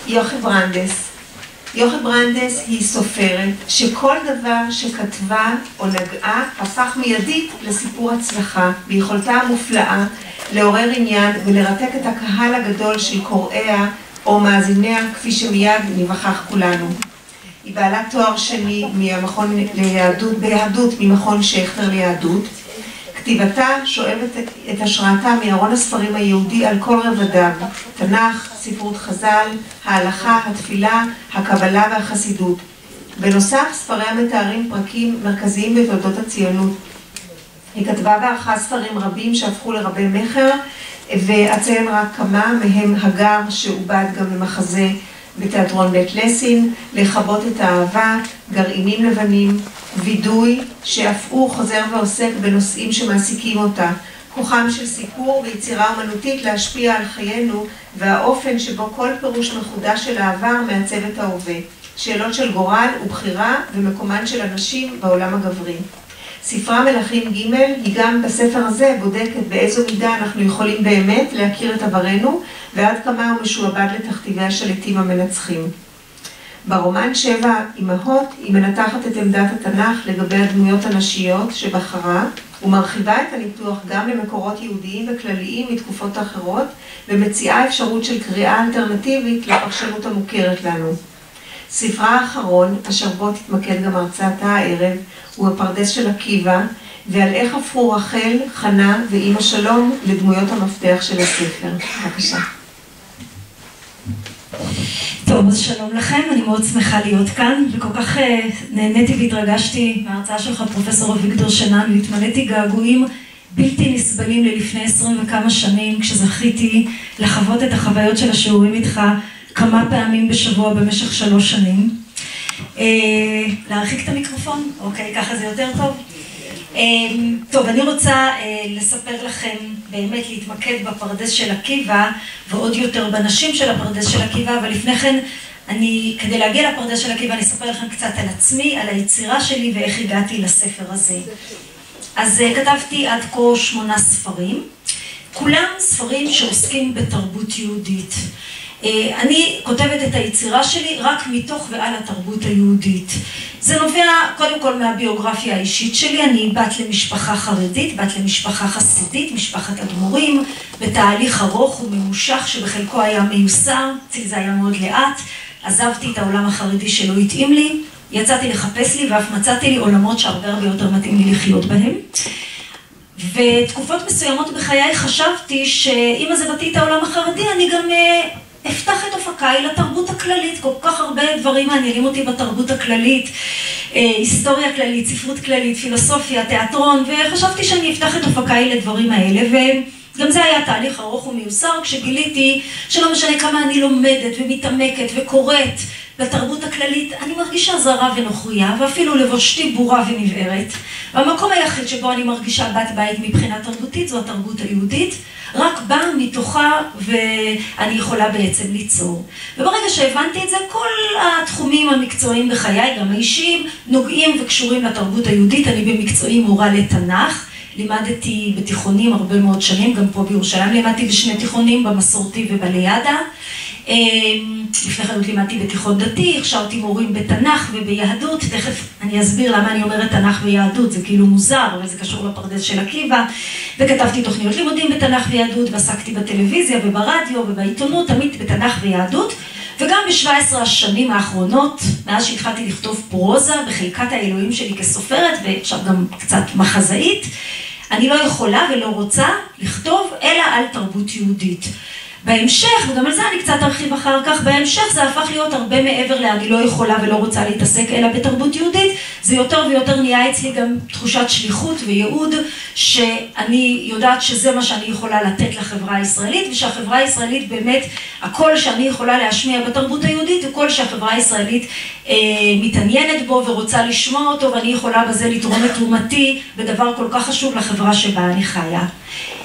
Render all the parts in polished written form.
יוכי ברנדס. יוכי ברנדס היא סופרת שכל דבר שכתבה או נגעה הפך מיידית לסיפור הצלחה, ביכולתה המופלאה לעורר עניין ולרתק את הקהל הגדול של קוראיה או מאזיניה, כפי שמיד נבחך כולנו. היא בעלת תואר שני ביהדות ממכון שכטר ליהדות. כתיבתה שואבת את השראתה מארון הספרים היהודי על כל רבדיו, תנ"ך, ספרות חז"ל, ההלכה, התפילה, הקבלה והחסידות. בנוסף, ספריה מתארים פרקים מרכזיים בתולדות הציונות. היא כתבה וערכה ספרים רבים שהפכו לרבי מכר, ואציין רק כמה מהם: הגר, שעובד גם למחזה בתיאטרון בית לסין, לכבות את האהבה, גרעינים לבנים, וידוי, שאף הוא חוזר ועוסק בנושאים שמעסיקים אותה, כוחם של סיפור ויצירה אומנותית להשפיע על חיינו, והאופן שבו כל פירוש מחודש של העבר מעצב את ההווה, שאלות של גורל ובחירה ומקומן של אנשים בעולם הגברי. ספרה מלכים ג' היא גם בספר הזה בודקת באיזו מידה אנחנו יכולים באמת להכיר את עברנו, ועד כמה הוא משועבד לתכתיבי השליטים המנצחים. ברומן 7 אמהות היא מנתחת את עמדת התנ"ך לגבי הדמויות הנשיות שבחרה, ומרחיבה את הניתוח גם למקורות יהודיים וכלליים מתקופות אחרות, ומציעה אפשרות של קריאה אלטרנטיבית לפרשנות המוכרת לנו. ספרה האחרון, אשר בו תתמקד גם הרצאתה הערב, הוא הפרדס של עקיבא, ועל איך הפכו רחל, חנה ואמא שלום לדמויות המפתח של הספר. בבקשה. טוב, אז שלום לכם, אני מאוד שמחה להיות כאן, וכל כך נהניתי והתרגשתי מההרצאה שלך, פרופסור אביגדור שנן, והתמלאתי געגועים בלתי נסבלים ללפני 20 וכמה שנים, כשזכיתי לחוות את החוויות של השיעורים איתך כמה פעמים בשבוע במשך 3 שנים. להרחיק את המיקרופון? אוקיי, ככה זה יותר טוב. טוב, אני רוצה לספר לכם, באמת להתמקד בפרדס של עקיבא, ועוד יותר בנשים של הפרדס של עקיבא, אבל לפני כן, כדי להגיע לפרדס של עקיבא, אני אספר לכם קצת על עצמי, על היצירה שלי ואיך הגעתי לספר הזה. אז כתבתי עד כה 8 ספרים, כולם ספרים שעוסקים בתרבות יהודית. אני כותבת את היצירה שלי רק מתוך ועל התרבות היהודית. זה נובע קודם כל מהביוגרפיה האישית שלי. אני בת למשפחה חרדית, בת למשפחה חסידית, משפחת אדמו"רים, בתהליך ארוך וממושך שבחלקו היה מיוסר, אצלי זה היה מאוד לאט. עזבתי את העולם החרדי שלא התאים לי, יצאתי לחפש לי ואף מצאתי לי עולמות שהרבה יותר מתאים לי לחיות בהם. ותקופות מסוימות בחיי חשבתי שאם עזבתי את העולם החרדי אני גם אפתח את אופקיי לתרבות הכללית. כל כך הרבה דברים מעניינים אותי בתרבות הכללית, היסטוריה כללית, ספרות כללית, פילוסופיה, תיאטרון, וחשבתי שאני אפתח את אופקיי לדברים האלה, וגם זה היה תהליך ארוך ומיוסר, כשגיליתי שלא משנה כמה אני לומדת ומתעמקת וקוראת בתרבות הכללית, אני מרגישה זרה ונוכריה, ואפילו לבושתי בורה ונבערת. והמקום היחיד שבו אני מרגישה בת בית מבחינה תרבותית זו התרבות היהודית, רק בה מתוכה ואני יכולה בעצם ליצור. וברגע שהבנתי את זה, כל התחומים המקצועיים בחיי, גם האישיים, נוגעים וקשורים לתרבות היהודית. אני במקצועי מורה לתנ"ך, לימדתי בתיכונים הרבה מאוד שנים, גם פה בירושלים לימדתי בשני תיכונים, במסורתי ובלידע. לפני כן לימדתי בתיכון דתי, הכשרתי מורים בתנ"ך וביהדות. תכף אני אסביר למה אני אומרת תנ"ך ויהדות, זה כאילו מוזר, אבל זה קשור לפרדס של עקיבא. וכתבתי תוכניות לימודים בתנ"ך ויהדות, ועסקתי בטלוויזיה וברדיו ובעיתונות, תמיד בתנ"ך ויהדות. וגם ב17 השנים האחרונות, מאז שהתחלתי לכתוב פרוזה בחלקת האלוהים שלי כסופרת, ועכשיו גם קצת מחזאית, אני לא יכולה ולא רוצה לכתוב אלא על תרבות יהודית. בהמשך, וגם על זה אני קצת ארחיב אחר כך, בהמשך זה הפך להיות הרבה מעבר לאני לא יכולה ולא רוצה להתעסק אלא בתרבות יהודית. זה יותר ויותר נהיה אצלי גם תחושת שליחות וייעוד, שאני יודעת שזה מה שאני יכולה לתת לחברה הישראלית, ושהחברה הישראלית באמת, הקול שאני יכולה להשמיע בתרבות היהודית, הוא קול שהחברה הישראלית מתעניינת בו ורוצה לשמוע אותו, ואני יכולה בזה לתרום את תרומתי בדבר כל כך חשוב לחברה שבה אני חיה.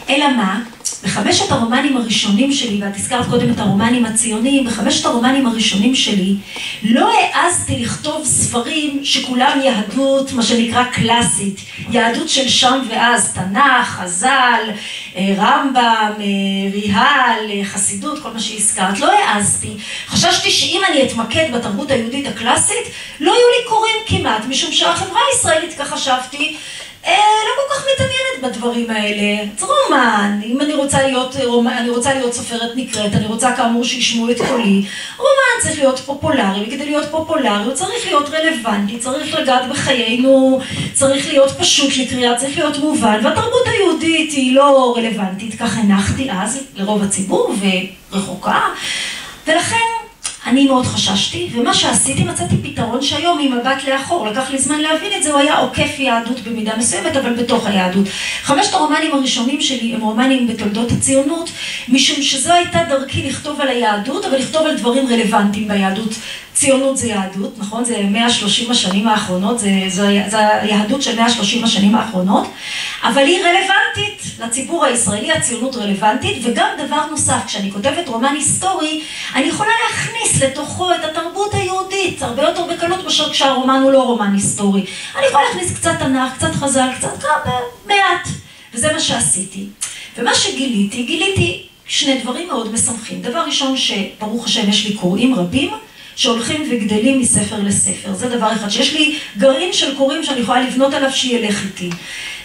אלא מה? בחמשת הרומנים הראשונים שלי, ואת הזכרת קודם את הרומנים הציוניים, בחמשת הרומנים הראשונים שלי, לא העזתי לכתוב ספרים שכולם יהדות, מה שנקרא קלאסית, יהדות של שם ואז, תנ"ך, חז"ל, רמב"ם, ריה"ל, חסידות, כל מה שהזכרת, לא העזתי. חששתי שאם אני אתמקד בתרבות היהודית הקלאסית, לא יהיו לי קוראים כמעט, משום שהחברה הישראלית, כך חשבתי, לא כל כך מתעניינת בדברים האלה. זה רומן, אם אני רוצה להיות סופרת נקראת, אני רוצה כאמור שישמעו את קולי. רומן צריך להיות פופולרי, וכדי להיות פופולרי הוא צריך להיות רלוונטי, צריך לגעת בחיינו, צריך להיות פשוט לקריאה, צריך להיות מובן, והתרבות היהודית היא לא רלוונטית, כך הנחתי אז לרוב הציבור ורחוקה, ולכן אני מאוד חששתי, ומה שעשיתי, מצאתי פתרון שהיום ממבט לאחור, לקח לי זמן להבין את זה, הוא היה עוקף יהדות במידה מסוימת, אבל בתוך היהדות. 5 הרומנים הראשונים שלי הם רומנים בתולדות הציונות, משום שזו הייתה דרכי לכתוב על היהדות, אבל לכתוב על דברים רלוונטיים ביהדות. ציונות זה יהדות, נכון? זה 130 השנים האחרונות, זה היהדות של 130 השנים האחרונות, אבל היא רלוונטית לציבור הישראלי, הציונות רלוונטית, וגם דבר נוסף, כשאני כותבת רומן היסטורי, אני יכולה להכניס לתוכו את התרבות היהודית, הרבה יותר בקלות מאשר כשהרומן הוא לא רומן היסטורי. אני יכולה להכניס קצת תנ"ך, קצת חז"ל, קצת מעט, וזה מה שעשיתי. ומה גיליתי 2 דברים מאוד משמחים. דבר ראשון, שברוך השם יש לי קוראים רבים, שהולכים וגדלים מספר לספר. זה דבר אחד, שיש לי גרעין של קוראים שאני יכולה לבנות עליו שילך איתי.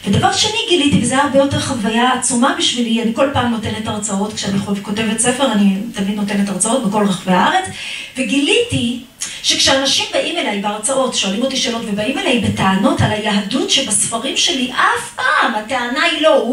ודבר שני גיליתי, וזה הרבה יותר חוויה עצומה בשבילי, אני כל פעם נותנת הרצאות, כשאני כותבת ספר, אני תמיד נותנת הרצאות בכל רחבי הארץ, וגיליתי שכשאנשים באים אליי בהרצאות, שואלים אותי שאלות ובאים אליי בטענות על היהדות שבספרים שלי, אף פעם הטענה היא לא,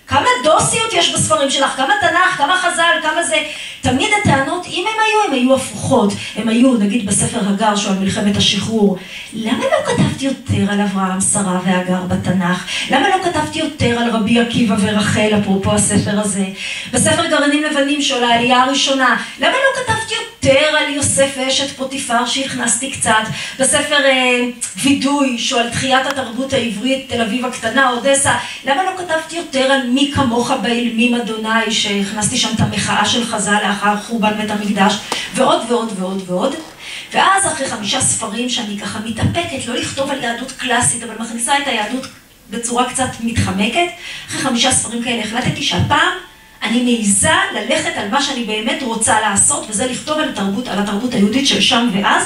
כמה דוסיות יש בספרים שלך, כמה תנ"ך, כמה חז"ל, כמה זה. תמיד הטענות, אם הם היו הפוכות. הם היו, נגיד בספר הגר, שהוא על מלחמת השחרור. למה לא כתבתי יותר על אברהם, שרה והגר בתנ"ך? למה לא כתבתי יותר על רבי עקיבא ורחל, אפרופו הספר הזה? בספר גרעינים לבנים של העלייה הראשונה. למה לא כתבתי יותר על יוסף ואשת פוטיפר שהכנסתי קצת? בספר וידוי, שהוא על תחיית התרבות העברית, תל אביב הקטנה, אודסה. למה לא כתבתי יותר על מי כמוך באילמים אדוני, שהכנסתי שם את המחאה של חז"ל לאחר חורבן בית המקדש, ועוד ועוד ועוד ועוד. ואז אחרי 5 ספרים שאני ככה מתאפקת, לא לכתוב על יהדות קלאסית, אבל מכניסה את היהדות בצורה קצת מתחמקת, אחרי 5 ספרים כאלה החלטתי שהפעם אני מעיזה ללכת על מה שאני באמת רוצה לעשות, וזה לכתוב על התרבות היהודית של שם ואז,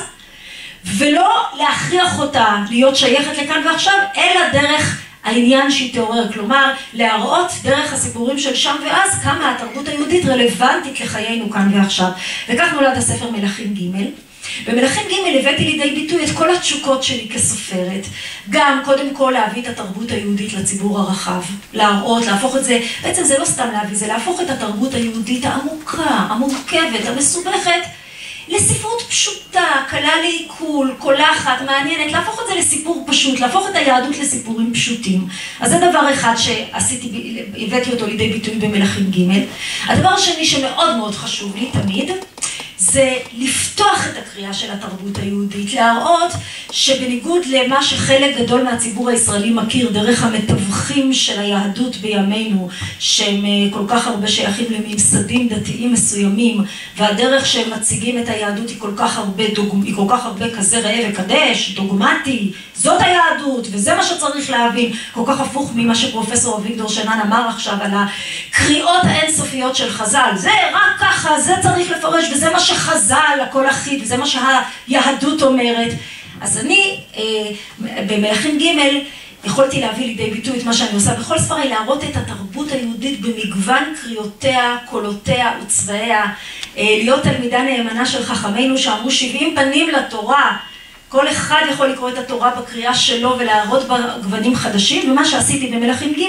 ולא להכריח אותה להיות שייכת לכאן ועכשיו, אלא דרך העניין שהיא תעורר, כלומר, להראות דרך הסיפורים של שם ואז כמה התרבות היהודית רלוונטית לחיינו כאן ועכשיו. וכך נולד הספר מלכים ג'. במלכים ג' הבאתי לידי ביטוי את כל התשוקות שלי כסופרת. גם, קודם כל, להביא את התרבות היהודית לציבור הרחב. להראות, להפוך את זה, בעצם זה לא סתם להביא, זה להפוך את התרבות היהודית העמוקה, המורכבת, המסובכת, לספרות פשוטה, קלה לעיכול, קולחת, מעניינת, להפוך את זה לסיפור פשוט, להפוך את היהדות לסיפורים פשוטים. אז זה דבר אחד שעשיתי, הבאתי אותו לידי ביטוי במלכים ג'. הדבר השני שמאוד מאוד חשוב לי תמיד, זה לפתוח את הקריאה של התרבות היהודית, להראות שבניגוד למה שחלק גדול מהציבור הישראלי מכיר דרך המתווכים של היהדות בימינו, שהם כל כך הרבה שייכים לממסדים דתיים מסוימים, והדרך שהם מציגים את היהדות היא כל כך הרבה כזה ראה וקדש, דוגמטי, זאת היהדות וזה מה שצריך להבין, כל כך הפוך ממה שפרופסור אביגדור שנן אמר עכשיו על הקריאות האינסופיות של חז"ל, זה רק ככה, זה צריך לפרש וזה מה שחז"ל, הכל אחיד, וזה מה שהיהדות אומרת. אז אני במלכים ג' יכולתי להביא לידי ביטוי את מה שאני עושה בכל ספרי, להראות את התרבות היהודית במגוון קריאותיה, קולותיה וצבעיה, להיות תלמידה נאמנה של חכמינו שאמרו 70 פנים לתורה, כל אחד יכול לקרוא את התורה בקריאה שלו ולהראות בה גוונים חדשים, ומה שעשיתי במלכים ג'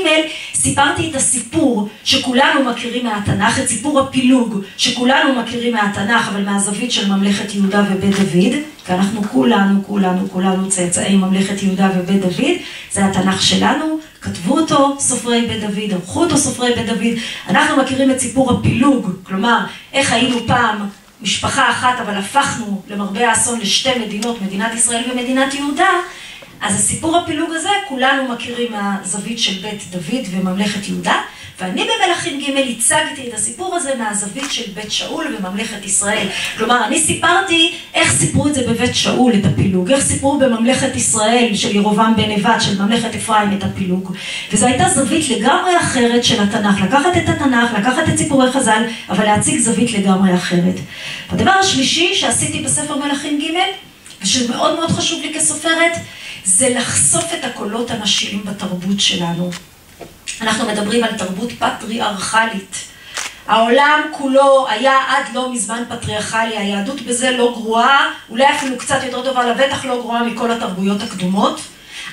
סיפרתי את הסיפור שכולנו מכירים מהתנ"ך, את סיפור הפילוג שכולנו מכירים מהתנ"ך, אבל מהזווית של ממלכת יהודה ובית דוד, כי אנחנו כולנו צאצאי ממלכת יהודה ובית דוד, זה התנ"ך שלנו, כתבו אותו סופרי בית דוד, ערכו אותו סופרי בית דוד, אנחנו מכירים את סיפור הפילוג, כלומר איך היינו פעם משפחה אחת, אבל הפכנו למרבה האסון לשתי מדינות, מדינת ישראל ומדינת יהודה, אז הסיפור הפילוג הזה כולנו מכירים מהזווית של בית דוד וממלכת יהודה, ואני במלכים ג' הצגתי את הסיפור הזה מהזווית של בית שאול וממלכת ישראל. כלומר, אני סיפרתי איך סיפרו את זה בבית שאול, את הפילוג, איך סיפרו בממלכת ישראל של ירובעם בן נבט, של ממלכת אפרים את הפילוג. וזו הייתה זווית לגמרי אחרת של התנ"ך, לקחת את התנ"ך, לקחת את סיפורי חז"ל, אבל להציג זווית לגמרי אחרת. הדבר השלישי שעשיתי בספר מלכים ג' ושמאוד מאוד חשוב לי כסופרת, זה לחשוף את הקולות הנשיים בתרבות שלנו. אנחנו מדברים על תרבות פטריארכלית. העולם כולו היה עד לא מזמן פטריארכלי, היהדות בזה לא גרועה, אולי אפילו קצת יותר טובה, לבטח לא גרועה מכל התרבויות הקדומות.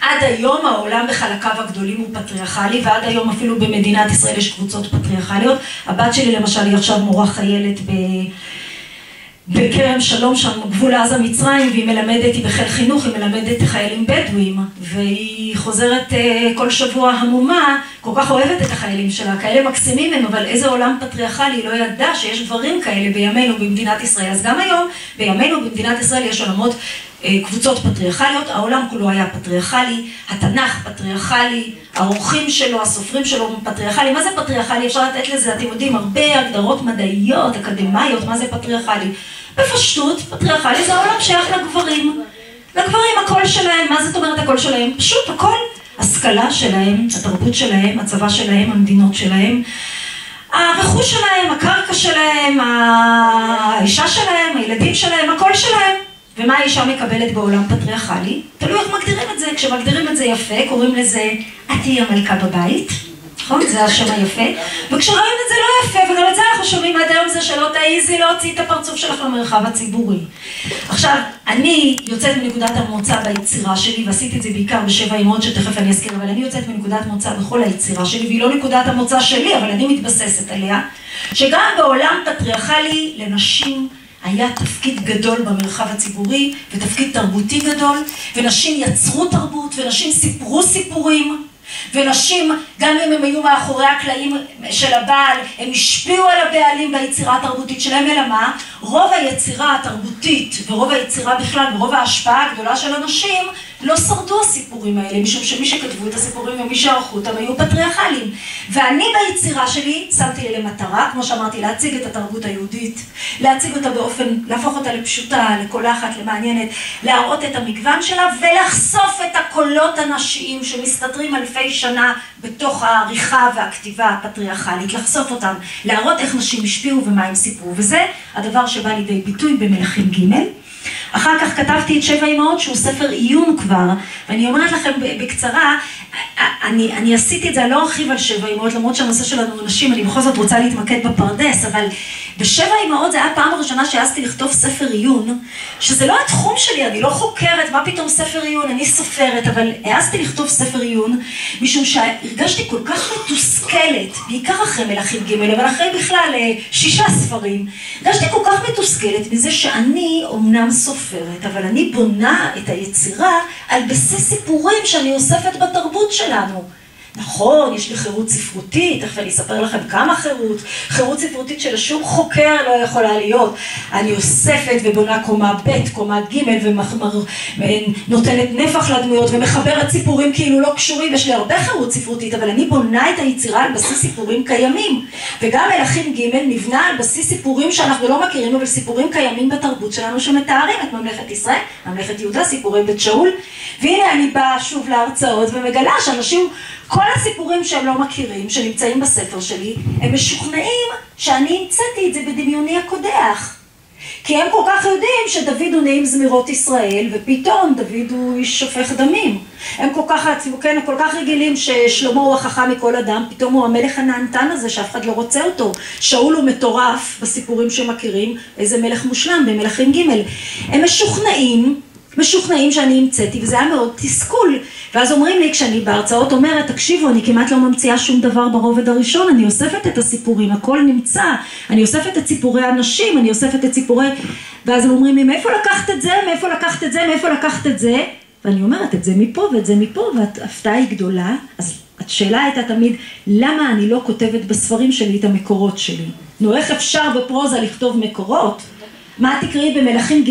עד היום העולם בחלקיו הגדולים הוא פטריארכלי, ועד היום אפילו במדינת ישראל יש קבוצות פטריארכליות. הבת שלי למשל היא עכשיו מורה חיילת בכרם שלום שם גבול עזה מצרים, והיא מלמדת, היא בחיל חינוך, היא מלמדת חיילים בדואים, והיא חוזרת כל שבוע המומה, כל כך אוהבת את החיילים שלה, כאלה מקסימים הם, אבל איזה עולם פטריארכלי, היא לא ידעה שיש דברים כאלה בימינו במדינת ישראל. אז גם היום בימינו במדינת ישראל יש עולמות, קבוצות פטריארכליות, העולם כולו היה פטריארכלי, התנ"ך פטריארכלי, האורחים שלו, הסופרים שלו פטריארכלי. מה זה פטריארכלי? אפשר לתת לזה, אתם יודעים, הרבה הגדרות מדעיות, אקדמיות, מה זה פטריארכלי? בפשטות, פטריארכלי זה העולם שייך לגברים. לגברים, הקול שלהם, מה זאת אומרת הקול שלהם? פשוט הקול, השכלה שלהם, התרבות שלהם, הצבא שלהם, המדינות שלהם, הרכוש שלהם, הקרקע שלהם, האישה שלהם, הילדים שלהם, הקול שלהם. ומה האישה מקבלת בעולם פטריארכלי? תלוי איך מגדירים את זה. כשמגדירים את זה יפה, קוראים לזה, את תהיי המלכה בבית. נכון? זה השם היפה. וכשרואים את זה לא יפה, וגם את זה אנחנו שומעים עד היום, זה שלא תעיזי להוציא את הפרצוף שלך למרחב הציבורי. עכשיו, אני יוצאת מנקודת המוצא ביצירה שלי, ועשיתי את זה בעיקר בשבע אימהות שתכף אני אזכיר, אבל אני יוצאת מנקודת מוצא בכל היצירה שלי, והיא לא נקודת המוצא שלי, אבל אני מתבססת עליה, שגם בעולם פטריארכלי לנשים היה תפקיד גדול במרחב הציבורי, ותפקיד תרבותי גדול, ונשים יצרו תרבות, ונשים סיפרו סיפורים, ונשים, גם אם הם היו מאחורי הקלעים של הבעל, הם השפיעו על הבעלים ביצירה התרבותית שלהם, אלא מה? רוב היצירה התרבותית, ורוב היצירה בכלל, ורוב ההשפעה הגדולה של אנשים, לא שרדו הסיפורים האלה, משום שמי שכתבו את הסיפורים ומי שערכו אותם היו פטריארכלים. ואני ביצירה שלי שמתי לי למטרה, כמו שאמרתי, להציג את התרבות היהודית, להציג אותה באופן, להפוך אותה לפשוטה, לקולחת, למעניינת, להראות את המגוון שלה, ולחשוף את הקולות הנשיים שמסתתרים אלפי שנה בתוך העריכה והכתיבה הפטריארכלית, לחשוף אותם, להראות איך נשים השפיעו ומה הם סיפרו, וזה הדבר שבא לידי ביטוי במלכים ג'. אחר כך כתבתי את שבע אימהות, שהוא ספר עיון כבר, ואני אומרת לכם בקצרה, אני עשיתי את זה, אני לא ארחיב על שבע אימהות, למרות שהנושא שלנו נשים, אני בכל זאת רוצה להתמקד בפרדס, אבל בשבע אימהות זה היה הפעם הראשונה שהעזתי לכתוב ספר עיון, שזה לא התחום שלי, אני לא חוקרת, מה פתאום ספר עיון, אני סופרת, אבל העזתי לכתוב ספר עיון, משום שהרגשתי כל כך מתוסכלת, בעיקר אחרי מלכים ג', אבל אחרי בכלל 6 ספרים, הרגשתי כל כך מתוסכלת מזה שאני אומנם סופרת, אבל אני בונה את היצירה על בסיס סיפורים שאני אוספת בתרבות שלנו. נכון, יש לי חירות ספרותית, תכף אני אספר לכם כמה חירות ספרותית שלשום חוקר לא יכולה להיות. אני אוספת ובונה קומה ב', קומה ג' ונותנת נפח לדמויות ומחברת סיפורים כאילו לא קשורים, יש לי הרבה חירות ספרותית, אבל אני בונה את היצירה על בסיס סיפורים קיימים. וגם מלכים ג' נבנה על בסיס סיפורים שאנחנו לא מכירים, אבל סיפורים קיימים בתרבות שלנו שמתארים את ממלכת ישראל, ממלכת יהודה, סיפורי בית שאול. והנה אני באה שוב להרצאות ומגלה שאנשים, כל הסיפורים שהם לא מכירים, שנמצאים בספר שלי, הם משוכנעים שאני המצאתי את זה בדמיוני הקודח. כי הם כל כך יודעים שדוד הוא נעים זמירות ישראל, ופתאום דוד הוא איש שופך דמים. הם כל כך רגילים ששלמה הוא החכם מכל אדם, פתאום הוא המלך הנענתן הזה שאף אחד לא רוצה אותו. שאול הוא מטורף בסיפורים שמכירים, איזה מלך מושלם במלכים ג'. הם משוכנעים שאני המצאתי, וזה היה מאוד תסכול. ואז אומרים לי, כשאני בהרצאות אומרת, תקשיבו, אני כמעט לא ממציאה שום דבר ברובד הראשון, אני אוספת את הסיפורים, הכל נמצא, אני אוספת את סיפורי האנשים, אני אוספת את סיפורי... ואז הם אומרים לי, מאיפה לקחת את זה, מאיפה לקחת את זה, מאיפה לקחת את זה? ואני אומרת, את זה מפה ואת זה מפה, וההפתעה היא גדולה. אז השאלה הייתה תמיד, למה אני לא כותבת בספרים שלי את המקורות שלי? נו, איך אפשר בפרוזה לכתוב מקורות? מה תקראי במלכים ג'?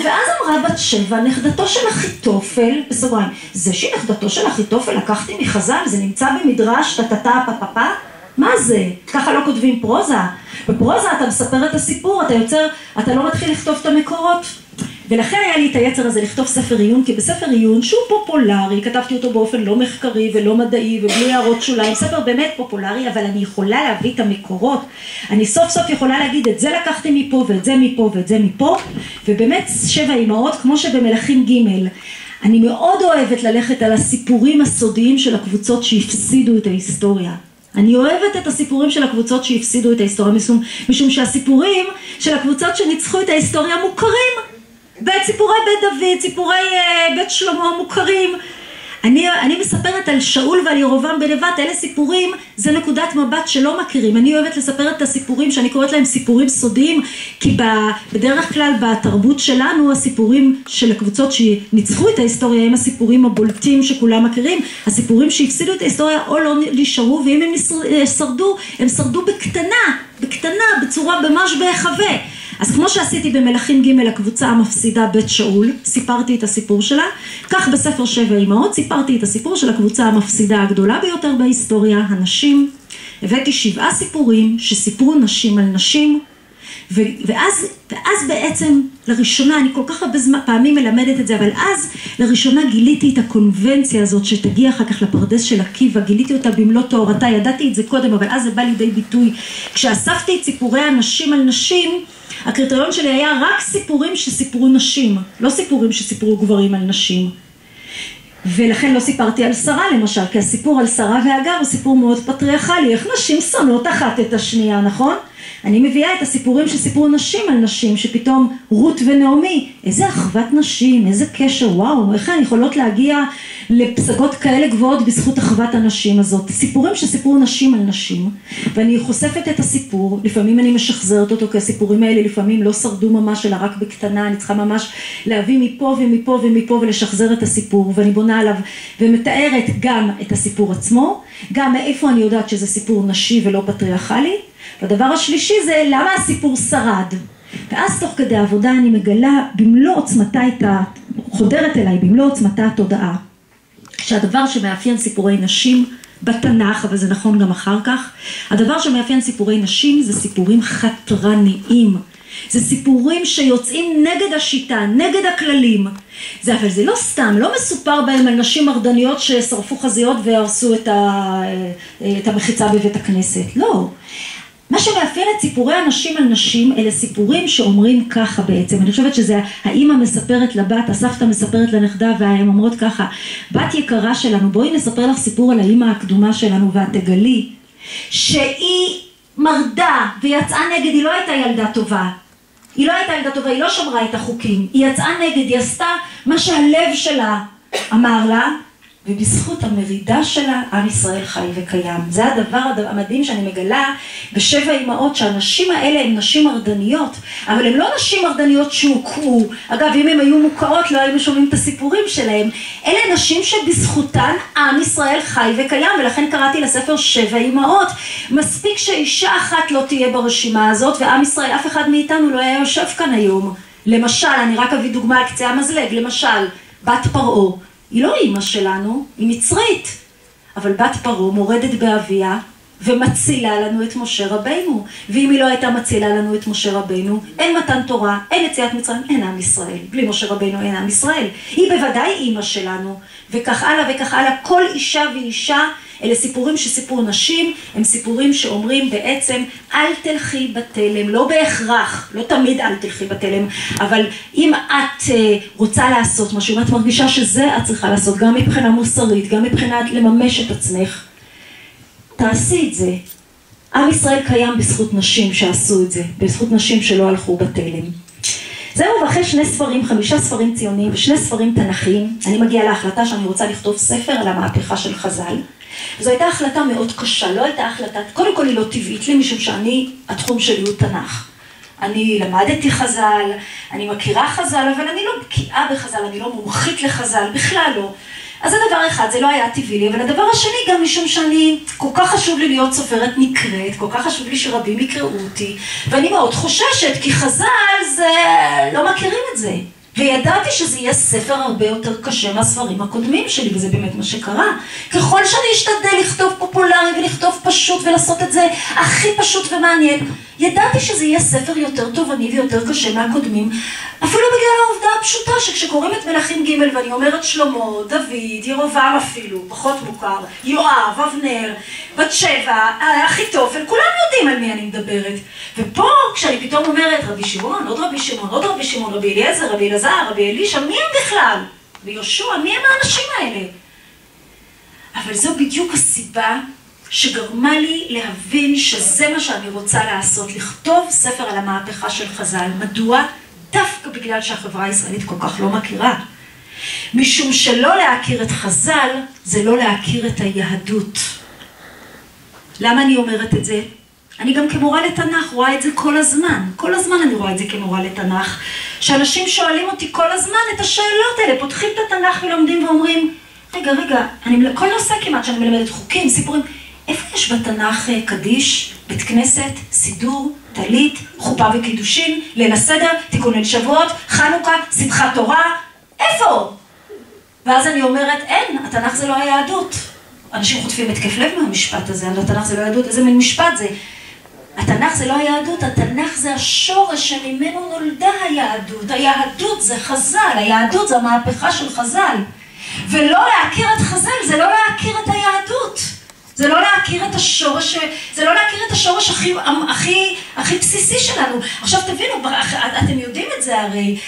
ואז אמרה בת 7, נכדתו של אחיתופל, בסוגריים, זה שהיא נכדתו של אחיתופל, לקחתי מחז"ל, זה נמצא במדרש, טטטה, פפפה, מה זה? ככה לא כותבים פרוזה. בפרוזה אתה מספר את הסיפור, אתה לא מתחיל לכתוב את המקורות. ולכן היה לי את היצר הזה לכתוב ספר עיון, כי בספר עיון שהוא פופולרי, כתבתי אותו באופן לא מחקרי ולא מדעי ובלי הערות שוליים, ספר באמת פופולרי, אבל אני יכולה להביא את המקורות. אני סוף סוף יכולה להגיד, את זה לקחתי מפה ואת זה מפה ואת זה מפה, ובאמת 7 אמהות, כמו שבמלכים ג' אני מאוד אוהבת ללכת על הסיפורים הסודיים של הקבוצות שהפסידו את ההיסטוריה. אני אוהבת את הסיפורים של הקבוצות שהפסידו את ההיסטוריה, משום שהסיפורים של הקבוצות שניצחו את ההיסטוריה מוכרים. סיפורי בית דוד, סיפורי בית שלמה מוכרים. אני מספרת על שאול ועל ירובעם בן נבט, אלה סיפורים, זה נקודת מבט שלא מכירים. אני אוהבת לספר את הסיפורים שאני קוראת להם סיפורים סודיים, כי בדרך כלל בתרבות שלנו הסיפורים של הקבוצות שניצחו את ההיסטוריה הם הסיפורים הבולטים שכולם מכירים. הסיפורים שהפסידו את ההיסטוריה או לא נשארו, ואם הם שרדו, הם שרדו בקטנה, בצורה ממש בהיחווה. אז כמו שעשיתי במלכים ג' הקבוצה המפסידה בית שאול, סיפרתי את הסיפור שלה, כך בספר 7 אמהות סיפרתי את הסיפור של הקבוצה המפסידה הגדולה ביותר בהיסטוריה, הנשים. הבאתי 7 סיפורים שסיפרו נשים על נשים, ואז בעצם לראשונה, אני כל כך הרבה פעמים מלמדת את זה, אבל אז לראשונה גיליתי את הקונבנציה הזאת שתגיע אחר כך לפרדס של עקיבא, גיליתי אותה במלוא תאורתה, ידעתי את זה קודם, אבל אז זה בא לידי ביטוי. כשאספתי את סיפורי הנשים על נשים, הקריטריון שלי היה רק סיפורים שסיפרו נשים, לא סיפורים שסיפרו גברים על נשים. ולכן לא סיפרתי על שרה למשל, כי הסיפור על שרה והגר הוא סיפור מאוד פטריארכלי, איך נשים שונאות אחת את השנייה, נכון? אני מביאה את הסיפורים שסיפרו נשים על נשים, שפתאום רות ונעמי, איזה אחוות נשים, איזה קשר, וואו, איך הן יכולות להגיע לפסגות כאלה גבוהות בזכות אחוות הנשים הזאת. סיפורים שסיפרו נשים על נשים, ואני חושפת את הסיפור, לפעמים אני משחזרת אותו, כי הסיפורים האלה לפעמים לא שרדו ממש, אלא רק בקטנה, אני צריכה ממש להביא מפה ומפה ומפה ולשחזר את הסיפור, ואני בונה עליו ומתארת גם את הסיפור עצמו, גם מאיפה אני יודעת שזה סיפור נשי ולא פטריארכלי. והדבר השלישי זה למה הסיפור שרד. ואז תוך כדי העבודה אני מגלה במלוא עוצמתה חודרת אליי במלוא עוצמתה התודעה, שהדבר שמאפיין סיפורי נשים בתנ"ך, אבל זה נכון גם אחר כך, הדבר שמאפיין סיפורי נשים זה סיפורים חתרניים. זה סיפורים שיוצאים נגד השיטה, נגד הכללים. אבל זה לא סתם, לא מסופר בהם על נשים מרדניות ששרפו חזיות והרסו את המחיצה בבית הכנסת. לא. מה שמאפיין את סיפורי הנשים על נשים, אלה סיפורים שאומרים ככה בעצם. אני חושבת שזה האמא מספרת לבת, הסבתא מספרת לנכדה, והן אומרות ככה, בת יקרה שלנו, בואי נספר לך סיפור על האמא הקדומה שלנו, ואת תגלי שהיא מרדה ויצאה נגד, היא לא הייתה ילדה טובה. היא לא שמרה את החוקים, היא יצאה נגד, היא עשתה מה שהלב שלה אמר לה, ובזכות המרידה שלה, עם ישראל חי וקיים. זה הדבר המדהים שאני מגלה בשבע אמהות, שהנשים האלה הן נשים מרדניות, אבל הן לא נשים מרדניות שהוקעו. אגב, אם הן היו מוקעות, לא היינו שומעים את הסיפורים שלהם. אלה נשים שבזכותן עם ישראל חי וקיים, ולכן קראתי לספר שבע אמהות. מספיק שאישה אחת לא תהיה ברשימה הזאת, ועם ישראל, אף אחד מאיתנו לא היה יושב כאן היום. למשל, אני רק אביא דוגמה על קצה המזלג, למשל, בת פרעה. היא לא אימא שלנו, היא מצרית, אבל בת פרעה מורדת באביה ומצילה לנו את משה רבינו. ואם היא לא הייתה מצילה לנו את משה רבינו, אין מתן תורה, אין יציאת מצרים, אין עם ישראל. בלי משה רבינו אין עם ישראל. היא בוודאי אימא שלנו, וכך הלאה וכך הלאה. כל אישה ואישה, אלה סיפורים שסיפור נשים, הם סיפורים שאומרים בעצם אל תלכי בתלם, לא בהכרח, לא תמיד אל תלכי בתלם, אבל אם את רוצה לעשות משהו, אם את מרגישה שזה את צריכה לעשות, גם מבחינה מוסרית, גם מבחינת לממש את עצמך, תעשי את זה. עם ישראל קיים בזכות נשים שעשו את זה, בזכות נשים שלא הלכו בתלם. זהו, ואחרי 2 ספרים, 5 ספרים ציוניים ו2 ספרים תנכיים, אני מגיעה להחלטה שאני רוצה לכתוב ספר על המהפכה של חז"ל. זו הייתה החלטה מאוד קשה, לא הייתה החלטה, קודם כל היא לא טבעית לי, משום שאני, התחום שלי הוא תנ"ך. אני למדתי חז"ל, אני מכירה חז"ל, אבל אני לא בקיאה בחז"ל, אני לא מומחית לחז"ל, בכלל לא. אז זה דבר אחד, זה לא היה טבעי לי, אבל הדבר השני גם משום שאני, כל כך חשוב לי להיות סופרת נקראת, כל כך חשוב לי שרבים יקראו אותי, ואני מאוד חוששת, כי חז"ל זה, לא מכירים את זה. וידעתי שזה יהיה ספר הרבה יותר קשה מהספרים הקודמים שלי, וזה באמת מה שקרה. ככל שאני אשתדל לכתוב פופולרי ולכתוב פשוט ולעשות את זה הכי פשוט ומעניין, ידעתי שזה יהיה ספר יותר תובעני ויותר קשה מהקודמים, אפילו בגלל העובדה הפשוטה שכשקוראים את מלכים ג' ואני אומרת שלמה, דוד, ירובעם אפילו, פחות מוכר, יואב, אבנר, בת שבע, אחיתופל, כולם יודעים על מי אני מדברת. ופה כשאני פתאום אומרת רבי שמעון, עוד רבי שמעון, עוד רבי שמעון, רבי אליעזר, רבי אלעזר, רבי אלישע, מי הם בכלל? ויהושע, מי הם האנשים האלה? אבל זו בדיוק הסיבה שגרמה לי להבין שזה מה שאני רוצה לעשות, לכתוב ספר על המהפכה של חז"ל. מדוע? דווקא בגלל שהחברה הישראלית כל כך לא מכירה. משום שלא להכיר את חז"ל זה לא להכיר את היהדות. למה אני אומרת את זה? אני גם כמורה לתנ"ך רואה את זה כל הזמן. כל הזמן אני רואה את זה כמורה לתנ"ך. שאנשים שואלים אותי כל הזמן את השאלות האלה, פותחים את התנ"ך ולומדים ואומרים, רגע, כל נושא כמעט שאני מלמדת חוקים, סיפורים, איפה יש בתנ"ך קדיש, בית כנסת, סידור, טלית, חופה וקידושין, ליל הסדר, תיקון ליל שבועות, חנוכה, שמחת תורה, איפה? ואז אני אומרת, אין, התנ"ך זה לא היהדות. אנשים חוטפים התקף לב מהמשפט הזה, התנ"ך זה לא היהדות, איזה מין משפט זה? התנ"ך זה לא היהדות, התנ"ך זה השורש שממנו נולדה היהדות. היהדות זה חז"ל, היהדות זה המהפכה של חז"ל. ולא להכיר את חז"ל זה לא להכיר את היהדות. זה לא להכיר את השורש, זה לא להכיר את השורש הכי בסיסי שלנו. עכשיו תבינו, אתם יודעים את זה הרי,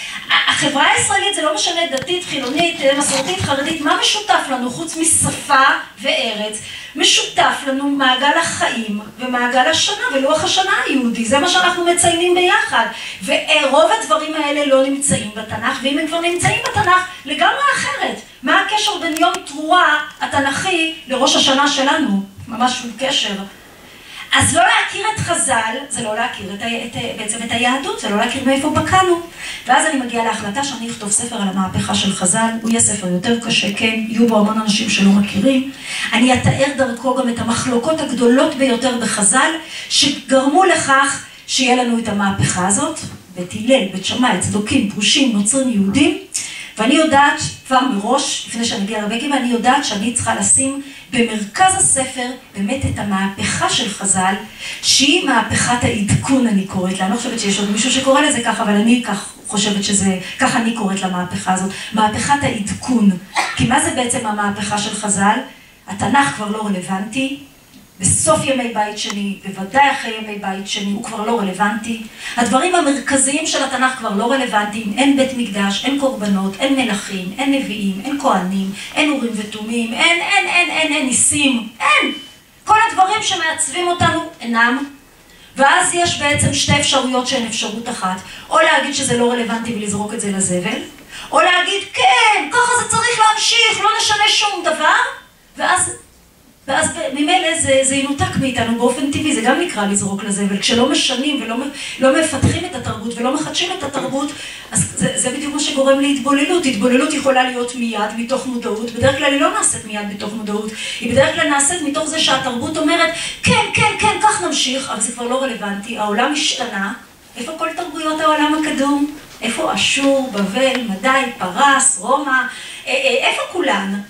החברה הישראלית זה לא משנה דתית, חילונית, מסורתית, חרדית, מה משותף לנו חוץ משפה וארץ? משותף לנו מעגל החיים ומעגל השנה ולוח השנה היהודי, זה מה שאנחנו מציינים ביחד. ורוב הדברים האלה לא נמצאים בתנ"ך, ואם הם כבר נמצאים בתנ"ך, לגמרי אחרת. מה הקשר בין יום תרועה התנ"כי לראש השנה שלנו? ממש שום קשר. אז לא להכיר את חז"ל, זה לא להכיר בעצם את היהדות, זה לא להכיר מאיפה בקענו. ואז אני מגיעה להחלטה שאני אכתוב ספר על המהפכה של חז"ל, הוא יהיה ספר יותר קשה, כן, יהיו בו המון אנשים שלא מכירים. אני אתאר דרכו גם את המחלוקות הגדולות ביותר בחז"ל, שגרמו לכך שיהיה לנו את המהפכה הזאת, בית הלל, בית שמאי, צדוקים, פרושים, נוצרים, יהודים. ואני יודעת כבר מראש, לפני שאני אגיע לרבי עקיבא, אני יודעת שאני צריכה לשים במרכז הספר באמת את המהפכה של חז"ל, שהיא מהפכת העדכון אני קוראת לה. אני לא חושבת שיש עוד מישהו שקורא לזה ככה, אבל אני חושבת ככה אני קוראת למהפכה הזאת. מהפכת העדכון. כי מה זה בעצם המהפכה של חז"ל? התנ"ך כבר לא רלוונטי. בסוף ימי בית שני, בוודאי אחרי ימי בית שני, הוא כבר לא רלוונטי. הדברים המרכזיים של התנ"ך כבר לא רלוונטיים. אין בית מקדש, אין קורבנות, אין מלכים, אין נביאים, אין כהנים, אין אורים ותומים, אין ניסים, אין. כל הדברים שמעצבים אותנו אינם. ואז יש בעצם שתי אפשרויות שהן אפשרות אחת. או להגיד שזה לא רלוונטי ולזרוק את זה לזבל, או להגיד כן, ככה זה צריך להמשיך, לא נשנה שום דבר, ואז ממילא זה ינותק מאיתנו באופן טבעי, זה גם נקרא לזרוק לזבל. כשלא משנים ולא מפתחים את התרבות ולא מחדשים את התרבות, אז זה בדיוק מה שגורם להתבוללות. התבוללות יכולה להיות מיד מתוך מודעות, בדרך כלל היא לא נעשית מיד מתוך מודעות, היא בדרך כלל נעשית מתוך זה שהתרבות אומרת, כן, כך נמשיך, אבל זה כבר לא רלוונטי, העולם השתנה. איפה כל תרבויות העולם הקדום? איפה אשור, בבל, מדי, פרס, רומא, איפה כולן?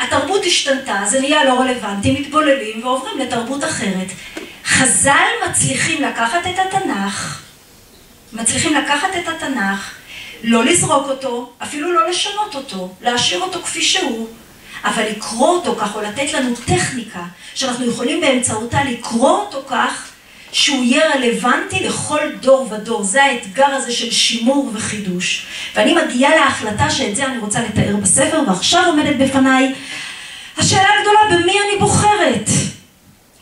התרבות השתנתה, זה נהיה לא רלוונטי, מתבוללים ועוברים לתרבות אחרת. חז"ל מצליחים לקחת את התנ"ך, לא לזרוק אותו, אפילו לא לשנות אותו, להשאיר אותו כפי שהוא, אבל לקרוא אותו כך או לתת לנו טכניקה שאנחנו יכולים באמצעותה לקרוא אותו כך שהוא יהיה רלוונטי לכל דור ודור. זה האתגר הזה של שימור וחידוש. ואני מגיעה להחלטה שאת זה אני רוצה לתאר בספר, ועכשיו עומדת בפניי השאלה הגדולה, במי אני בוחרת?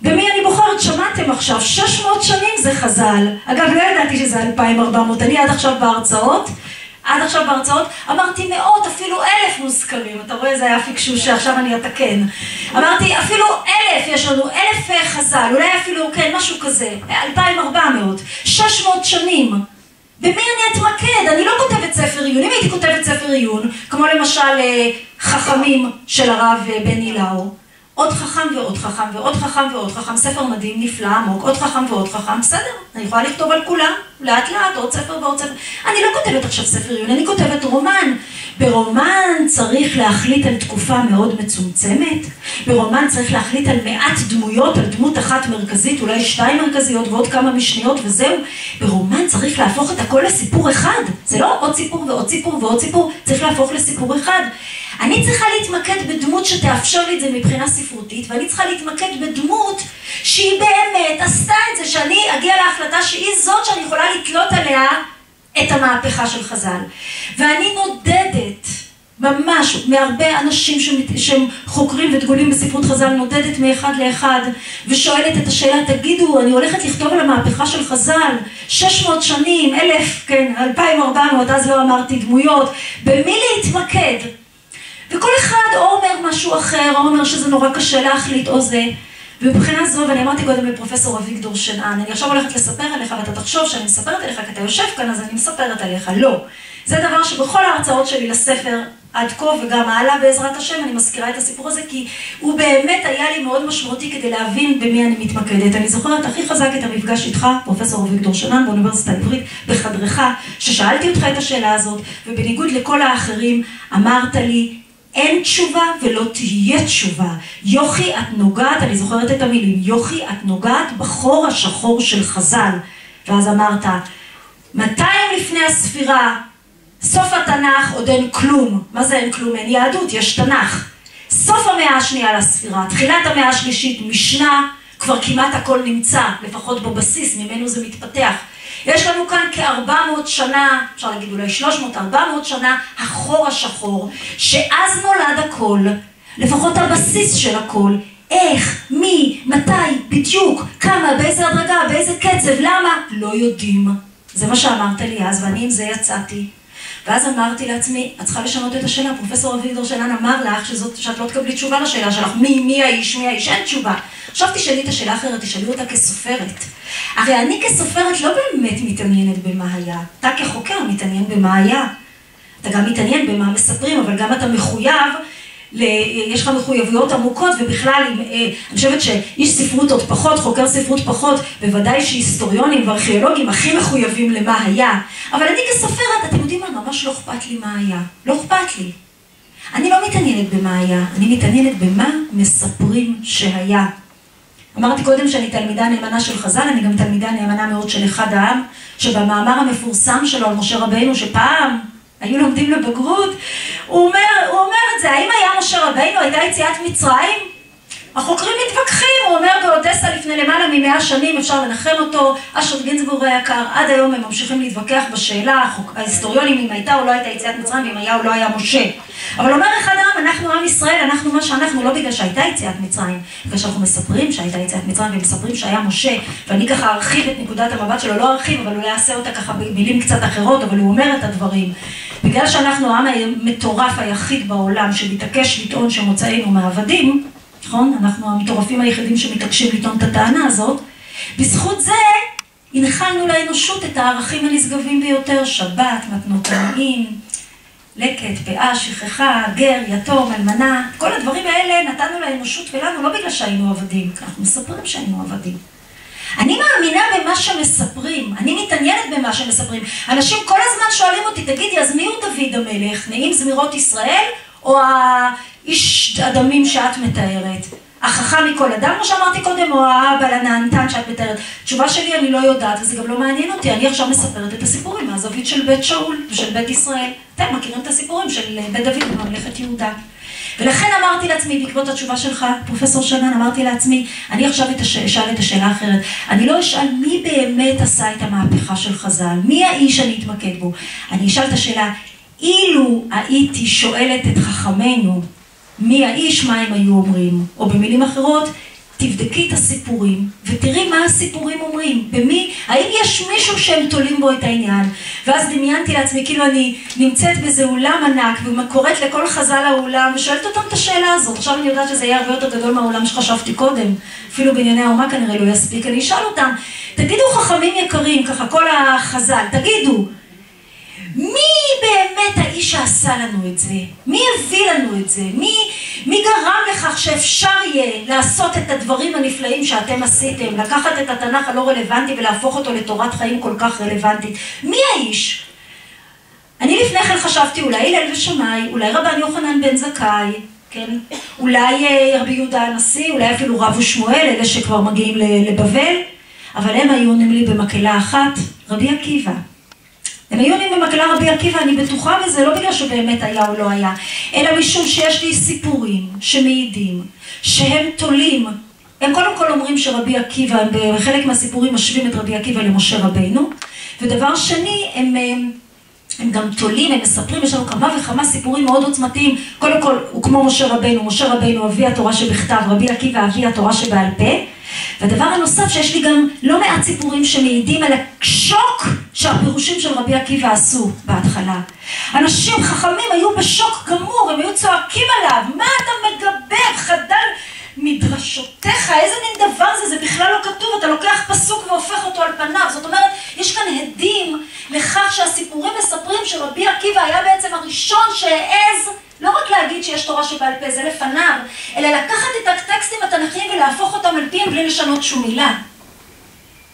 במי אני בוחרת? שמעתם עכשיו, 600 שנים זה חז"ל. אגב, לא ידעתי שזה 2400, אני עד עכשיו בהרצאות אמרתי מאות, אפילו 1000 מוזכרים. אתה רואה, זה היה פיקשוש שעכשיו אני אתקן. אמרתי, אפילו 1000, יש לנו 1000 חז"ל, אולי אפילו, כן, משהו כזה, 2400, 600 שנים. במי אני אתמקד? אני לא כותבת ספר עיון. אם הייתי כותבת ספר עיון, כמו למשל חכמים של הרב בן אילאו, עוד חכם ועוד חכם ועוד חכם ועוד חכם, ספר מדהים, נפלא, עמוק, עוד חכם ועוד חכם, בסדר, אני יכולה לכתוב על כולם, לאט לאט, עוד ספר ועוד ספר. אני לא כותבת עכשיו ספר עיון, אני כותבת רומן. ברומן צריך להחליט על תקופה מאוד מצומצמת, ברומן צריך להחליט על מעט דמויות, על דמות אחת מרכזית, אולי 2 מרכזיות ועוד כמה משניות וזהו. ברומן צריך להפוך את הכל לסיפור אחד, זה לא עוד סיפור ועוד סיפור ועוד סיפור, צריך להפוך לסיפור אחד. אני צריכה להתמקד בדמות שתאפשר לי את זה מבחינה ספרותית, ואני צריכה להתמקד בדמות שהיא באמת עשתה את זה, שאני אגיע להחלטה שהיא זאת שאני יכולה לתלות עליה את המהפכה של חז"ל. ואני נודדת, ממש, מהרבה אנשים שהם חוקרים ודגולים בספרות חז"ל, נודדת מאחד לאחד, ושואלת את השאלה, תגידו, אני הולכת לכתוב על המהפכה של חז"ל, 600 שנים, 1000, כן, 2400, אז לא אמרתי דמויות, במי להתמקד? וכל אחד או אומר משהו אחר, או אומר שזה נורא קשה להחליט או זה. ובבחינה זו, ואני אמרתי קודם לפרופסור אביגדור שנען, אני עכשיו הולכת לספר עליך, ואתה תחשוב שאני מספרת עליך, כי אתה יושב כאן, אז אני מספרת עליך. לא. זה דבר שבכל ההרצאות שלי לספר עד כה, וגם הלאה בעזרת השם, אני מזכירה את הסיפור הזה, כי הוא באמת היה לי מאוד משמעותי כדי להבין במי אני מתמקדת. אני זוכרת הכי חזק את המפגש איתך, פרופסור אביגדור שנען, באוניברסיטה העברית, בחדרך, ששאלתי אותך את השאלה הזאת, ובניגוד לכל האחרים, אמרת לי, אין תשובה ולא תהיה תשובה. יוכי, את נוגעת, אני זוכרת את המילים, יוכי, את נוגעת בחור השחור של חז"ל. ואז אמרת, 200 לפני הספירה, סוף התנ"ך עוד אין כלום. מה זה אין כלום? אין יהדות, יש תנ"ך. סוף המאה השנייה לספירה, תחילת המאה השלישית, משנה, כבר כמעט הכל נמצא, לפחות בבסיס, ממנו זה מתפתח. יש לנו כאן כ-400 שנה, אפשר להגיד אולי 300, 400 שנה, החור השחור, שאז נולד הכל, לפחות הבסיס של הכל, איך, מי, מתי, בדיוק, כמה, באיזה הדרגה, באיזה קצב, למה, לא יודעים. זה מה שאמרת לי אז, ואני עם זה יצאתי. ואז אמרתי לעצמי, את צריכה לשנות את השאלה, פרופסור אביגדור שנען אמר לך שאת לא תקבלי תשובה לשאלה שלך, מי האיש, אין תשובה. עכשיו תשאלי את השאלה אחרת, תשאלי אותה כסופרת. הרי אני כסופרת לא באמת מתעניינת במה היה. אתה כחוקר מתעניין במה היה. אתה גם מתעניין במה מספרים, אבל גם אתה מחויב, יש לך מחויבויות עמוקות, ובכלל, אני חושבת שאיש ספרות עוד פחות, חוקר ספרות פחות, בוודאי שהיסטוריונים וארכיאולוגים הכי מחויבים למה היה. אבל אני כסופרת, אתם יודעים מה, ממש לא אכפת לי מה היה. לא אכפת לי. אני לא מתעניינת במה היה, אני מתעניינת במה מספרים שהיה. אמרתי קודם שאני תלמידה נאמנה של חז"ל, אני גם תלמידה נאמנה מאוד של אחד העם, שבמאמר המפורסם שלו על משה רבינו, שפעם היו לומדים לבגרות, הוא אומר את זה, האם היה משה רבינו, הייתה יציאת מצרים? החוקרים מתווכחים, הוא אומר באודסה לפני למעלה מ100 שנים, אפשר לנחם אותו, אשר גינזבורג היקר, עד היום הם ממשיכים להתווכח בשאלה, ההיסטוריונים אם הייתה או לא הייתה יציאת מצרים, ואם היה או לא היה משה. אבל אומר אחד העם, אנחנו עם ישראל, אנחנו מה שאנחנו, לא בגלל שהייתה יציאת מצרים, בגלל שאנחנו מספרים שהייתה יציאת מצרים, ומספרים שהיה משה, ואני ככה ארחיב את נקודת המבט שלו, לא ארחיב, אבל אולי אעשה אותה ככה במילים קצת אחרות, אבל הוא אומר את הדברים. בגלל שאנחנו העם המטורף היחיד בעולם, שמתעקש לטעון שמוצאינו מעבדים, נכון? אנחנו המטורפים היחידים שמתעקשים לטעון את הטענה הזאת. בזכות זה הנחלנו לאנושות את הערכים הנשגבים ביותר, שבת, מתנות עניים, לקט, פאה, שכחה, גר, יתום, אלמנה. כל הדברים האלה נתנו לאנושות ולנו, לא בגלל שהיינו עבדים, כי אנחנו מספרים שהיינו עבדים. אני מאמינה במה שמספרים, אני מתעניינת במה שמספרים. אנשים כל הזמן שואלים אותי, תגידי, אז מי הוא דוד המלך? נעים זמירות ישראל או האיש הדמים שאת מתארת? החכם מכל אדם, כמו שאמרתי קודם, או האבא לנענתן שאת מתארת? תשובה שלי אני לא יודעת, וזה גם לא מעניין אותי. אני עכשיו מספרת את הסיפורים מהזווית של בית שאול ושל בית ישראל. אתם מכירים את הסיפורים של בית דוד בממלכת יהודה. ולכן אמרתי לעצמי, בעקבות התשובה שלך, פרופסור שנען, אמרתי לעצמי, אני עכשיו אשאל את השאלה האחרת. אני לא אשאל מי באמת עשה את המהפכה של חז"ל, מי האיש שאני אתמקד בו. אני אשאל את השאלה, אילו הייתי שואלת את חכמינו, מי האיש, מה הם היו אומרים? או במילים אחרות, תבדקי את הסיפורים, ותראי מה הסיפורים אומרים. במי, האם יש מישהו שהם תולים בו את העניין? ואז דמיינתי לעצמי, כאילו אני נמצאת באיזה אולם ענק, וקוראת לכל חז"ל האולם, ושואלת אותם את השאלה הזאת. עכשיו אני יודעת שזה יהיה הרבה יותר גדול מהאולם שחשבתי קודם. אפילו בענייני האומה כנראה לא יספיק. אני אשאל אותם, תגידו חכמים יקרים, ככה כל החז"ל, תגידו, מי באמת האיש שעשה לנו את זה? מי הביא לנו את זה? מי גרם לכך שאפשר יהיה לעשות את הדברים הנפלאים שאתם עשיתם? לקחת את התנ"ך הלא רלוונטי ולהפוך אותו לתורת חיים כל כך רלוונטית. מי האיש? אני לפני כן חשבתי אולי הלל ושמאי, אולי רבן יוחנן בן זכאי, כן? אולי רבי יהודה הנשיא, אולי אפילו רב ושמואל, אלה שכבר מגיעים לבבל, אבל הם היו עונים לי במקהלה אחת, רבי עקיבא. הם היו עונים במקהלה רבי עקיבא, אני בטוחה, וזה לא בגלל שבאמת היה או לא היה, אלא משום שיש לי סיפורים שמעידים, שהם תולים. הם קודם כל אומרים שרבי עקיבא, בחלק מהסיפורים משווים את רבי עקיבא למשה רבינו, ודבר שני, הם גם תולים, הם מספרים, יש לנו כמה וכמה סיפורים מאוד עוצמתיים. קודם כל, הוא כמו משה רבינו אבי התורה שבכתב, רבי עקיבא אבי התורה שבעל פה. והדבר הנוסף שיש לי גם לא מעט סיפורים שמעידים על השוק שהפירושים של רבי עקיבא עשו בהתחלה. אנשים חכמים היו בשוק גמור, הם היו צועקים עליו, מה אתה מגבר, חדל מדרשותיך, איזה מין דבר זה, זה בכלל לא כתוב, אתה לוקח פסוק והופך אותו על פניו. זאת אומרת, יש כאן הדים לכך שהסיפורים מספרים שרבי עקיבא היה בעצם הראשון שהעז לא רק להגיד שיש תורה שבעל פה, זה לפניו, אלא לקחת את הטקסטים התנ"כיים ולהפוך אותם על פיהם בלי לשנות שום מילה.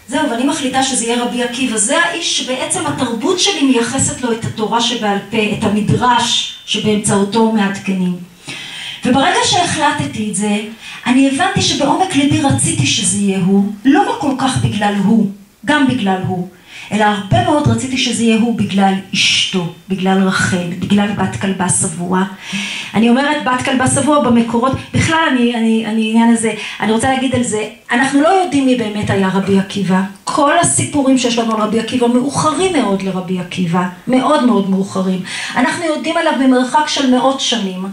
זהו, ואני מחליטה שזה יהיה רבי עקיבא. זה האיש שבעצם התרבות שלי מייחסת לו את התורה שבעל פה, את המדרש שבאמצעותו מעדכנים. וברגע שהחלטתי את זה, אני הבנתי שבעומק ליבי רציתי שזה יהיה הוא, לא רק כל כך בגלל הוא, גם בגלל הוא, אלא הרבה מאוד רציתי שזה יהיה הוא בגלל אשתו, בגלל רחל, בגלל בת כלבה שבוע. אני אומרת בת כלבה שבוע במקורות, בכלל העניין הזה, אני רוצה להגיד על זה, אנחנו לא יודעים מי באמת היה רבי עקיבא. כל הסיפורים שיש לנו על רבי עקיבא מאוחרים מאוד לרבי עקיבא, מאוד מאוד מאוחרים. אנחנו יודעים עליו במרחק של מאות שנים,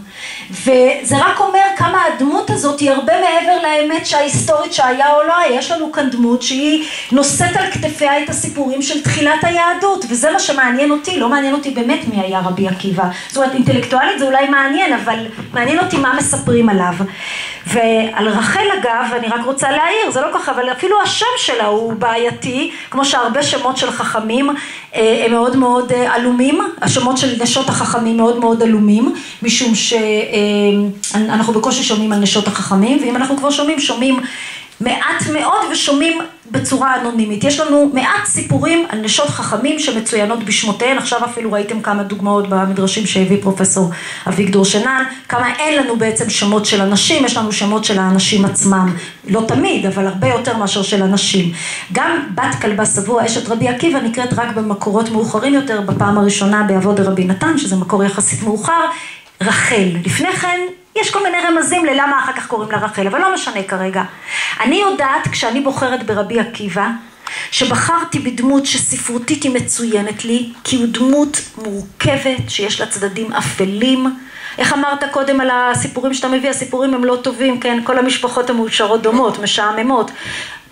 וזה רק אומר כמה הדמות הזאת היא הרבה מעבר לאמת שההיסטורית שהיה או לא היה. יש לנו כאן דמות שהיא נושאת על כתפיה את הסיפורים של תחילת היהדות, וזה מה שמעניין אותי, לא מעניין אותי באמת מי היה רבי עקיבא. זאת אומרת, אינטלקטואלית זה אולי מעניין, אבל מעניין אותי מה מספרים עליו. ועל רחל אגב, אני רק רוצה להעיר, זה לא ככה, אבל אפילו השם שלה הוא בעייתי, כמו שהרבה שמות של חכמים הם מאוד מאוד עלומים, השמות של נשות החכמים מאוד מאוד עלומים, משום שאנחנו בקושי שומעים על נשות החכמים, ואם אנחנו כבר שומעים מעט מאוד ושומעים בצורה אנונימית. יש לנו מעט סיפורים על נשות חכמים שמצוינות בשמותיהן, עכשיו אפילו ראיתם כמה דוגמאות במדרשים שהביא פרופסור אביגדור שנן, כמה אין לנו בעצם שמות של אנשים, יש לנו שמות של האנשים עצמם, לא תמיד, אבל הרבה יותר מאשר של אנשים. גם בת כלבה שבוע, אשת רבי עקיבא, נקראת רק במקורות מאוחרים יותר, בפעם הראשונה באבות דרבי נתן, שזה מקור יחסית מאוחר, רחל. לפני כן, יש כל מיני רמזים ללמה אחר כך קוראים לה רחל, אבל לא משנה כרגע. אני יודעת, כשאני בוחרת ברבי עקיבא, שבחרתי בדמות שספרותית היא מצוינת לי, כי הוא דמות מורכבת, שיש לה צדדים אפלים. איך אמרת קודם על הסיפורים שאתה מביא? הסיפורים הם לא טובים, כן? כל המשפחות המאושרות דומות, משעממות.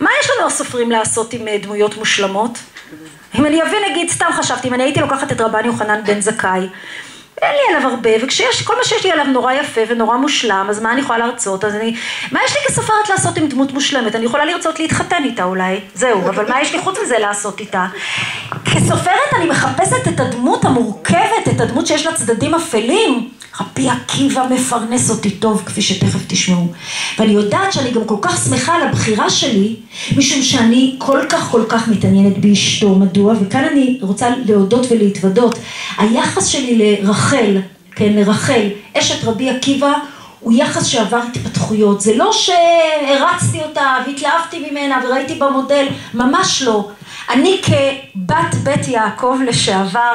מה יש לנו הסופרים לעשות עם דמויות מושלמות? אם אני אביא נגיד, סתם חשבתי, אם אני הייתי לוקחת את רבן יוחנן בן זכאי, אין לי עליו הרבה, כל מה שיש לי עליו נורא יפה ונורא מושלם, אז מה אני יכולה להרצות? מה יש לי כסופרת לעשות עם דמות מושלמת? אני יכולה לרצות להתחתן איתה אולי, זהו, אבל מה יש לי חוץ מזה לעשות איתה? כסופרת אני מחפשת את הדמות המורכבת, את הדמות שיש לה צדדים אפלים. רבי עקיבא מפרנס אותי טוב, כפי שתכף תשמעו. ואני יודעת שאני גם כל כך שמחה על הבחירה שלי, משום שאני כל כך מתעניינת באשתו. מדוע? וכאן אני רוצה להודות ולהתוודות. היחס שלי לרחל, כן, לרחל, אשת רבי עקיבא, הוא יחס שעבר התפתחויות. זה לא שהרצתי אותה והתלהבתי ממנה וראיתי במודל, ממש לא. אני כבת בית יעקב לשעבר,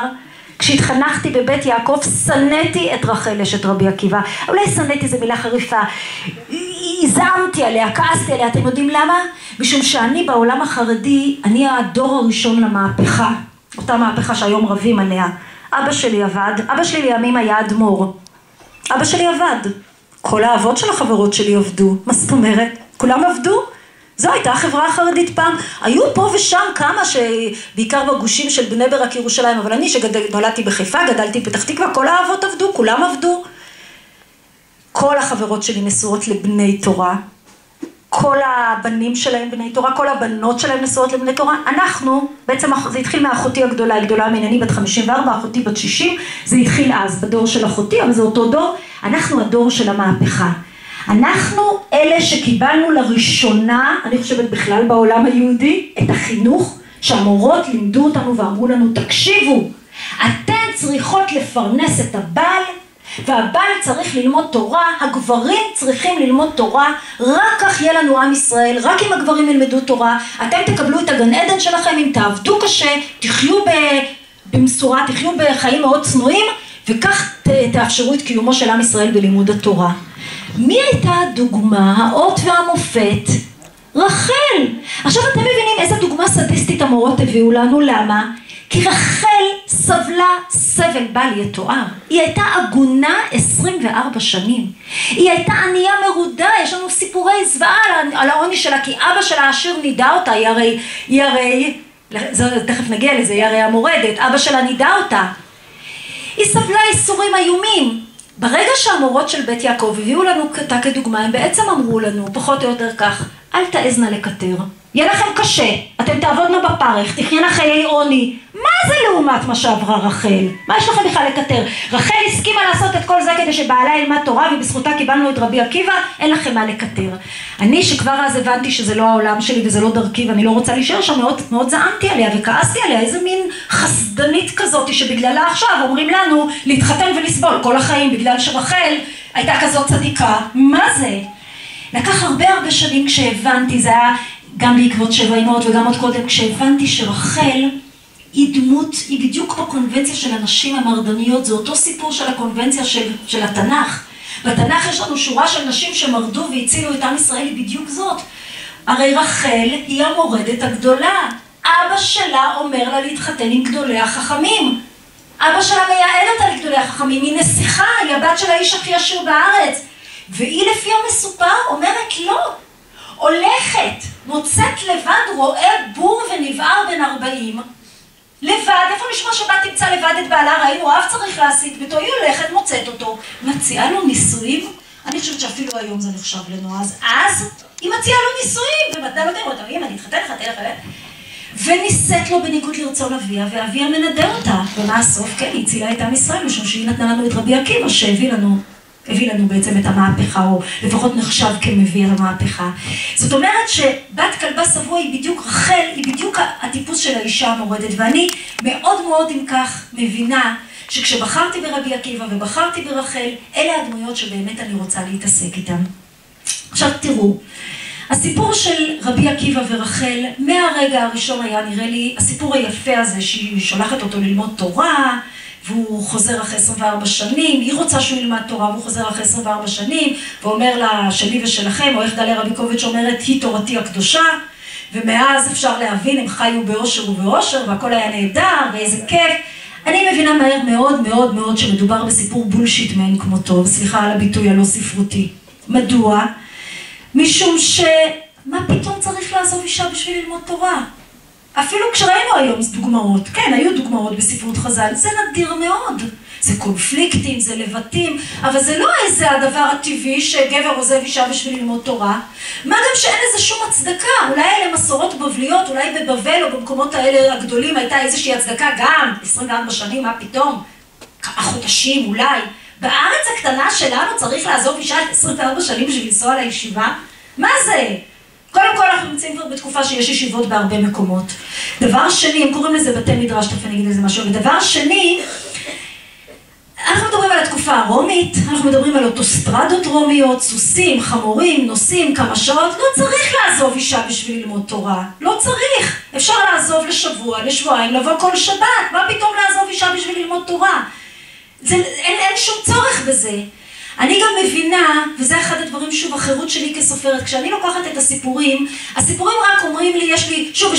כשהתחנכתי בבית יעקב, שנאתי את רחל אשת רבי עקיבא. אולי שנאתי זה מילה חריפה. הזעמתי עליה, כעסתי עליה. אתם יודעים למה? משום שאני בעולם החרדי, אני הדור הראשון למהפכה. אותה מהפכה שהיום רבים עליה. אבא שלי עבד, אבא שלי לימים היה אדמו"ר. אבא שלי עבד. כל האבות של החברות שלי עבדו. מה זאת אומרת? כולם עבדו? זו הייתה החברה החרדית פעם. היו פה ושם כמה שבעיקר בגושים של בני ברק ירושלים, אבל אני שנולדתי בחיפה, גדלתי בפתח תקווה, כל האבות עבדו, כולם עבדו. כל החברות שלי נשואות לבני תורה. כל הבנים שלהם בני תורה, כל הבנות שלהם נשואות לבני תורה. אנחנו, בעצם זה התחיל מאחותי הגדולה, היא גדולה ממני, אני בת 54, אחותי בת 60, זה התחיל אז בדור של אחותי, אבל זה אותו דור, אנחנו הדור של המהפכה. אנחנו אלה שקיבלנו לראשונה, אני חושבת בכלל בעולם היהודי, את החינוך שהמורות לימדו אותנו ואמרו לנו, תקשיבו, אתן צריכות לפרנס את הבעל, והבעל צריך ללמוד תורה, הגברים צריכים ללמוד תורה, רק כך יהיה לנו עם ישראל, רק אם הגברים ילמדו תורה, אתם תקבלו את הגן עדן שלכם, אם תעבדו קשה, תחיו במשורה, תחיו בחיים מאוד צנועים, וכך תאפשרו את קיומו של עם ישראל בלימוד התורה. מי הייתה הדוגמה, האות והמופת? רחל. עכשיו אתם מבינים איזה דוגמה סדיסטית המורות הביאו לנו, למה? כי רחל סבלה סבל בל יתואר. היא הייתה עגונה 24 שנים. היא הייתה ענייה מרודה, יש לנו סיפורי זוועה על העוני שלה, כי אבא שלה העשיר נידה אותה, היא הרי, תכף נגיע לזה, היא הרי המורדת, אבא שלה נידה אותה. היא סבלה איסורים איומים. ברגע שהמורות של בית יעקב הביאו לנו אותה כדוגמה, הם בעצם אמרו לנו, פחות או יותר כך, אל תעזנה לקטר. יהיה לכם קשה, אתם תעבודנה בפרך, תחיינה חיי עוני. מה זה לעומת מה שעברה רחל? מה יש לכם בכלל לקטר? רחל הסכימה לעשות את כל זה כדי שבעלה ילמד תורה, ובזכותה קיבלנו את רבי עקיבא, אין לכם מה לקטר. אני שכבר אז הבנתי שזה לא העולם שלי וזה לא דרכי, ואני לא רוצה להישאר שם, מאוד זעמתי עליה וכעסתי עליה, איזה מין חסדנית כזאת שבגללה עכשיו אומרים לנו להתחתן ולסבול כל החיים, בגלל שרחל הייתה כזאת צדיקה. מה זה? לקח הרבה שנים כשהבנתי, זה היה גם בעקבות שבע אמהות וגם עוד קודם, כשהבנתי שרחל היא דמות, היא בדיוק בקונבנציה של הנשים המרדניות, זה אותו סיפור של הקונבנציה של התנ"ך. בתנ"ך יש לנו שורה של נשים שמרדו והצילו את עם ישראל, היא בדיוק זאת. הרי רחל היא המורדת הגדולה. אבא שלה אומר לה להתחתן עם גדולי החכמים. אבא שלה מייעד אותה לגדולי החכמים, היא נסיכה, היא הבת של האיש הכי עשיר בארץ. והיא לפי המסופר אומרת לא. הולכת, מוצאת לבד, רואה בור ונבער בן 40, לבד, איפה נשמע שבת תמצא לבד את בעלה, ראינו, אף צריך להסיט ביתו, היא הולכת, מוצאת אותו, מציעה לו נישואים, אני חושבת שאפילו היום זה נחשב לנו, אז היא מציעה לו נישואים, ומתנה לו דרך, אמא, אני אתחתן לך, וניסית לו בניגוד לרצון אביה, ואביה מנדר אותה, ומה הסוף? כן, היא הצילה את עם ישראל, משום שהיא נתנה לנו את רבי עקיבא, שהביא לנו בעצם את המהפכה, או לפחות נחשב כמביא המהפכה. זאת אומרת שבת כלבה שבוע היא בדיוק, רחל היא בדיוק הטיפוס של האישה המורדת, ואני מאוד אם כך מבינה שכשבחרתי ברבי עקיבא ובחרתי ברחל, אלה הדמויות שבאמת אני רוצה להתעסק איתן. עכשיו תראו, הסיפור של רבי עקיבא ורחל, מהרגע הראשון היה נראה לי, הסיפור היפה הזה שהיא שולחת אותו ללמוד תורה, והוא חוזר אחרי 24 שנים, היא רוצה שהוא ילמד תורה, והוא חוזר אחרי 24 שנים, ואומר לה, שלי ושלכם, או איך דליה רביקוביץ' אומרת, היא תורתי הקדושה, ומאז אפשר להבין, הם חיו באושר ובאושר, והכל היה נהדר, ואיזה כיף. אני מבינה מהר מאוד שמדובר בסיפור בולשיט מאין כמותו, סליחה על הביטוי הלא ספרותי. מדוע? משום מה פתאום צריך לעזוב אישה בשביל ללמוד תורה? אפילו כשראינו היום דוגמאות, כן, היו דוגמאות בספרות חז"ל, זה נדיר מאוד. זה קונפליקטים, זה לבטים, אבל זה לא איזה הדבר הטבעי שגבר עוזב אישה בשביל ללמוד תורה. מה גם שאין איזה שום הצדקה, אולי אלה מסורות בבליות, אולי בבבל או במקומות האלה הגדולים הייתה איזושהי הצדקה גם, 24 שנים, מה פתאום? כמה חודשים אולי. בארץ הקטנה שלנו צריך לעזוב אישה 24 שנים בשביל לנסוע לישיבה? מה זה? קודם כל אנחנו נמצאים כבר בתקופה שיש ישיבות בהרבה מקומות. דבר שני, הם קוראים לזה בתי מדרש, תכף אני אגיד לזה משהו, ודבר שני, אנחנו מדברים על התקופה הרומית, אנחנו מדברים על אוטוסטרדות רומיות, סוסים, חמורים, נוסעים, כמה שעות, לא צריך לעזוב אישה בשביל ללמוד תורה, לא צריך. אפשר לעזוב לשבוע, לשבועיים, לבוא כל שבת, מה פתאום לעזוב אישה בשביל ללמוד תורה? אין שום צורך בזה. אני גם מבינה, וזה אחד הדברים, שוב, החירות שלי כסופרת, כשאני לוקחת את הסיפורים רק אומרים לי, יש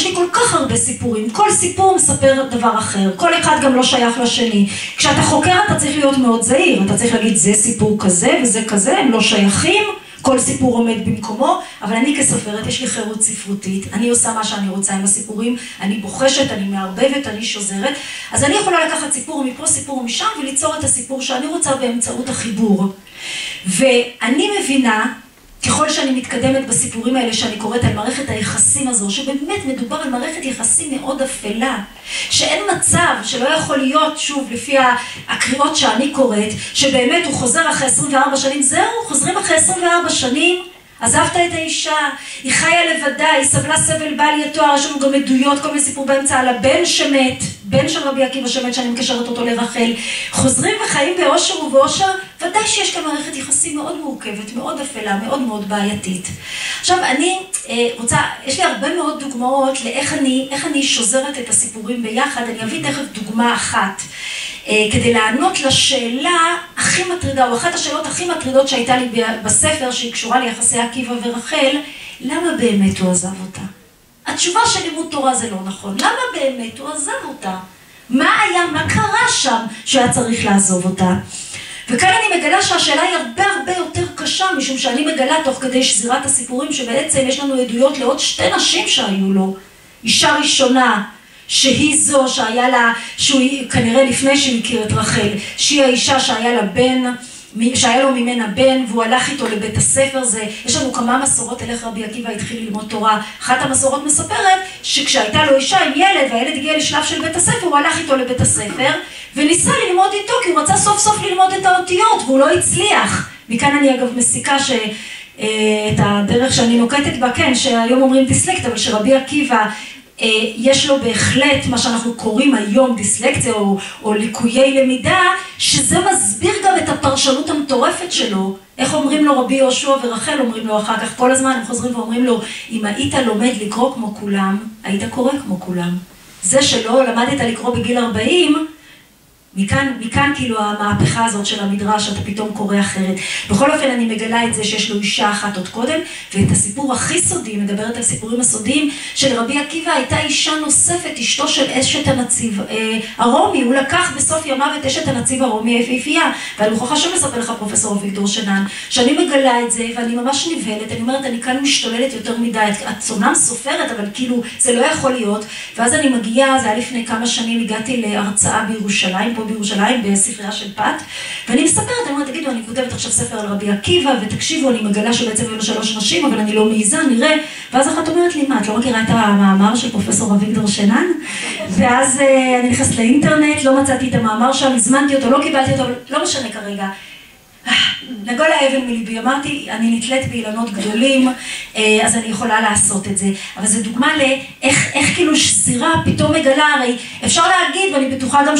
לי כל כך הרבה סיפורים, כל סיפור מספר דבר אחר, כל אחד גם לא שייך לשני. כשאתה חוקר אתה צריך להיות מאוד זהיר, אתה צריך להגיד, זה סיפור כזה וזה כזה, הם לא שייכים, כל סיפור עומד במקומו, אבל אני כסופרת, יש לי חירות ספרותית, אני עושה מה שאני רוצה עם הסיפורים, אני בוחשת, אני מערבבת, אני שוזרת, אז אני יכולה לקחת סיפור מפה, סיפור משם, וליצור את הסיפור שאני רוצה באמצעות החיבור. ואני מבינה ככל שאני מתקדמת בסיפורים האלה שאני קוראת על מערכת היחסים הזו, שבאמת מדובר על מערכת יחסים מאוד אפלה, שאין מצב שלא יכול להיות, שוב, לפי הקריאות שאני קוראת, שבאמת הוא חוזר אחרי 24 שנים, זהו, חוזרים אחרי 24 שנים, עזבת את האישה, היא חיה לבדה, היא סבלה סבל בל יתואר, יש לנו גם עדויות, כל מיני סיפור באמצע על הבן שמת, בן של רבי עקיבא שמת, שאני מקשרת אותו לרחל, חוזרים וחיים באושר ובאושר, ודאי שיש כאן מערכת יחסים מאוד מורכבת, מאוד אפלה, מאוד מאוד בעייתית. עכשיו, אני רוצה, יש לי הרבה מאוד דוגמאות לאיך אני שוזרת את הסיפורים ביחד, אני אביא תכף דוגמה אחת, כדי לענות לשאלה הכי מטרידה, או אחת השאלות הכי מטרידות שהייתה לי בספר, שהיא קשורה ליחסי עקיבא ורחל, למה באמת הוא עזב אותה? התשובה של לימוד תורה זה לא נכון. למה באמת הוא עזב אותה? מה היה, מה קרה שם שהיה צריך לעזוב אותה? וכאן אני מגלה שהשאלה היא הרבה הרבה יותר קשה, משום שאני מגלה תוך כדי שזירת הסיפורים, שבעצם יש לנו עדויות לעוד שתי נשים שהיו לו. אישה ראשונה, שהיא זו שהיה לה, שהוא כנראה לפני שהיא הכיר את רחל, שהיא האישה שהיה לה בן, שהיה לו ממנה בן, והוא הלך איתו לבית הספר. יש לנו כמה מסורות על איך רבי עקיבא התחיל ללמוד תורה. אחת המסורות מספרת שכשהייתה לו אישה עם ילד, והילד הגיע לשלב של בית הספר, הוא הלך איתו לבית הספר, וניסה ללמוד איתו, כי הוא רצה סוף סוף ללמוד את האותיות, והוא לא הצליח. מכאן אני אגב מסיקה את הדרך שאני נוקטת בה, כן, שהיום אומרים דיסלקט, אבל שרבי עקיבא, יש לו בהחלט מה שאנחנו קוראים היום דיסלקציה או ליקויי למידה, שזה מסביר גם את הפרשנות המטורפת שלו. איך אומרים לו רבי יהושע ורחל, אומרים לו אחר כך, כל הזמן הם חוזרים ואומרים לו, אם היית לומד לקרוא כמו כולם, היית קורא כמו כולם. זה שלא למדת לקרוא בגיל 40, מכאן כאילו המהפכה הזאת של המדרש, אתה פתאום קורא אחרת. בכל אופן אני מגלה את זה שיש לו אישה אחת עוד קודם, ואת הסיפור הכי סודי, מדברת על סיפורים הסודיים, של רבי עקיבא הייתה אישה נוספת, אשתו של אשת הנציב הרומי. הוא לקח בסוף ימיו את אשת הנציב הרומי היפהפייה, ואני מוכרחה שמספר לך פרופסור אביגדור שנן, שאני מגלה את זה ואני ממש נבהלת, אני אומרת, אני כאן משתוללת יותר מדי, את צונם סופרת, אבל כאילו זה לא יכול להיות. ואז אני מגיעה, זה היה לפני כמה שנים, הגעתי להרצאה בירושלים, בירושלים, בספרייה של פת, ואני מספרת, אני אומרת, תגידו, אני כותבת עכשיו ספר על רבי עקיבא, ותקשיבו, אני מגלה שבעצם היו לו 3 נשים, אבל אני לא מעיזה, נראה, ואז אחת אומרת לי, מה, את לא מכירה את המאמר של פרופסור אביגדור שנן? ואז אני נכנסת לאינטרנט, לא מצאתי את המאמר שם, הזמנתי אותו, לא קיבלתי אותו, אבל לא משנה כרגע. נגול האבן מליבי, אמרתי, אני נתלית באילנות גדולים, אז אני יכולה לעשות את זה. אבל זו דוגמה לאיך כאילו שזירה פתאום מגלה, הרי אפשר להגיד, ואני בטוחה גם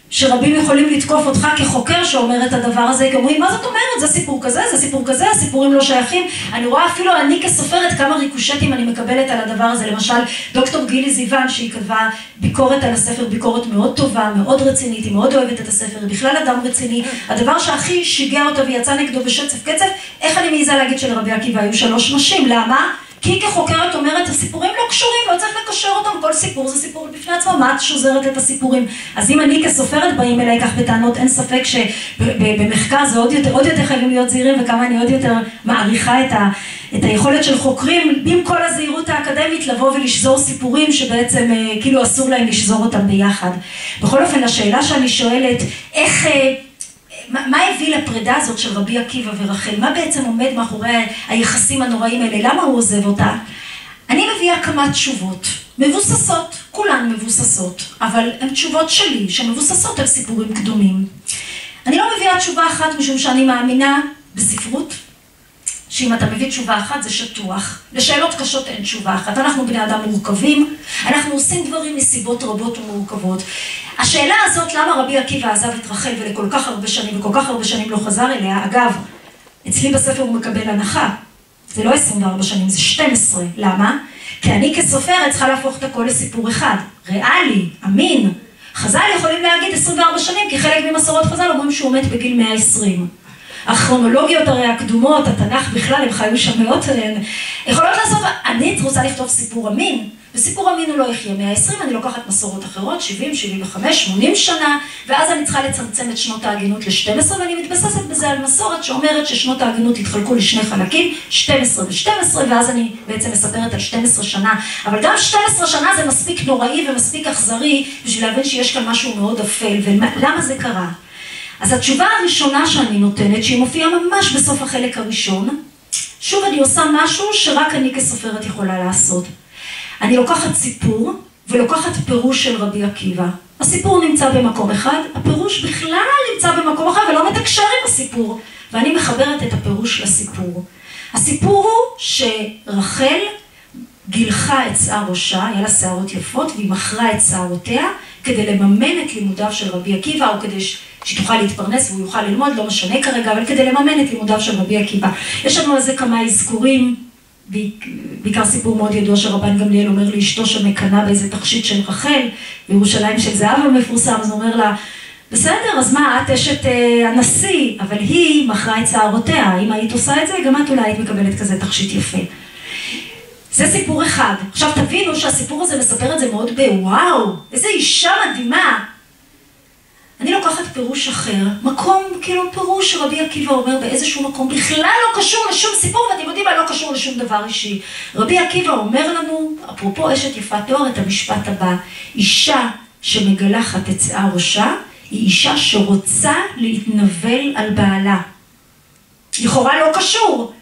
שרבים יכולים לתקוף אותך כחוקר שאומר את הדבר הזה, כי אומרים, מה זאת אומרת? זה סיפור כזה, זה סיפור כזה, הסיפורים לא שייכים. אני רואה אפילו אני כסופרת כמה ריקושטים אני מקבלת על הדבר הזה. למשל, דוקטור גילי זיוון, שהיא כתבה ביקורת על הספר, ביקורת מאוד טובה, מאוד רצינית, היא מאוד אוהבת את הספר, היא בכלל אדם רציני. הדבר שהכי שיגע אותה ויצא נגדו בשצף קצף, איך אני מעיזה להגיד שלרבי עקיבא היו 3 נשים? למה? כי כחוקרת אומרת, הסיפורים לא קשורים, לא צריך לקשר אותם, כל סיפור זה סיפור בפני עצמו, מה את שוזרת את הסיפורים? אז אם אני כסופרת באים אליי כך בטענות, אין ספק שבמחקר זה עוד יותר חייבים להיות זהירים, וכמה אני עוד יותר מעריכה את היכולת של חוקרים, עם כל הזהירות האקדמית, לבוא ולשזור סיפורים שבעצם כאילו אסור להם לשזור אותם ביחד. בכל אופן, השאלה שאני שואלת, מה הביא לפרידה הזאת של רבי עקיבא ורחל? מה בעצם עומד מאחורי היחסים הנוראים האלה? למה הוא עוזב אותה? אני מביאה כמה תשובות, מבוססות, כולן מבוססות, אבל הן תשובות שלי, שמבוססות על סיפורים קדומים. אני לא מביאה תשובה אחת, משום שאני מאמינה בספרות, שאם אתה מביא תשובה אחת זה שטוח. לשאלות קשות אין תשובה אחת. אנחנו בני אדם מורכבים, אנחנו עושים דברים מסיבות רבות ומורכבות. השאלה הזאת, למה רבי עקיבא עזב את רחל ולכל כך הרבה שנים, וכל כך הרבה שנים לא חזר אליה, אגב, אצלי בספר הוא מקבל הנחה. זה לא 24 שנים, זה 12. למה? כי אני כסופרת צריכה להפוך את הכל לסיפור אחד. ריאלי, אמין. חז"ל יכולים להגיד 24 שנים, כי חלק ממסורות חז"ל אומרים שהוא מת בגיל 120. הכרונולוגיות הרי הקדומות, התנ"ך בכלל, הם חיו שם מאות עליהן. יכולות לעשות, אני רוצה לכתוב סיפור אמין, וסיפור אמין הוא לא יחיה 120, אני לוקחת מסורות אחרות, 70, 75, 80 שנה, ואז אני צריכה לצמצם את שנות העגינות ל-12, ואני מתבססת בזה על מסורת שאומרת ששנות העגינות יתחלקו לשני חלקים, 12 ו-12, ואז אני בעצם מספרת על 12 שנה, אבל גם 12 שנה זה מספיק נוראי ומספיק אכזרי, בשביל להבין שיש כאן משהו מאוד אפל, ולמה זה קרה? אז התשובה הראשונה שאני נותנת, שהיא מופיעה ממש בסוף החלק הראשון, שוב אני עושה משהו שרק אני כסופרת יכולה לעשות. אני לוקחת סיפור ולוקחת פירוש של רבי עקיבא. הסיפור נמצא במקום אחד, הפירוש בכלל נמצא במקום אחד ולא מתקשר עם הסיפור. ואני מחברת את הפירוש לסיפור. הסיפור הוא שרחל גילחה את שיער ראשה, היה לה שערות יפות, והיא מכרה את שערותיה כדי לממן את לימודיו של רבי עקיבא, או כדי שתוכל להתפרנס והוא יוכל ללמוד, לא משנה כרגע, אבל כדי לממן את לימודיו של רבי עקיבא. יש לנו על זה כמה אזכורים, בעיקר סיפור מאוד ידוע שרבן גמליאל אומר לאשתו שמקנה באיזה תכשיט של רחל, בירושלים של זהב המפורסם, אז הוא אומר לה, בסדר, אז מה, את אשת הנשיא, אבל היא מכרה את שערותיה, אם היית עושה את זה, גם את אולי היית מקבלת כזה תכשיט יפה. זה סיפור אחד. עכשיו תבינו שהסיפור הזה מספר את זה מאוד בוואו, איזה אישה מדהימה. אני לוקחת פירוש אחר, מקום כאילו פירוש שרבי עקיבא אומר באיזשהו מקום, בכלל לא קשור לשום סיפור, ואתם יודעים מה, לא קשור לשום דבר אישי. רבי עקיבא אומר לנו, אפרופו אשת יפת תואר, את המשפט הבא, אישה שמגלחת את שיער ראשה, היא אישה שרוצה להתנבל על בעלה. לכאורה לא קשור.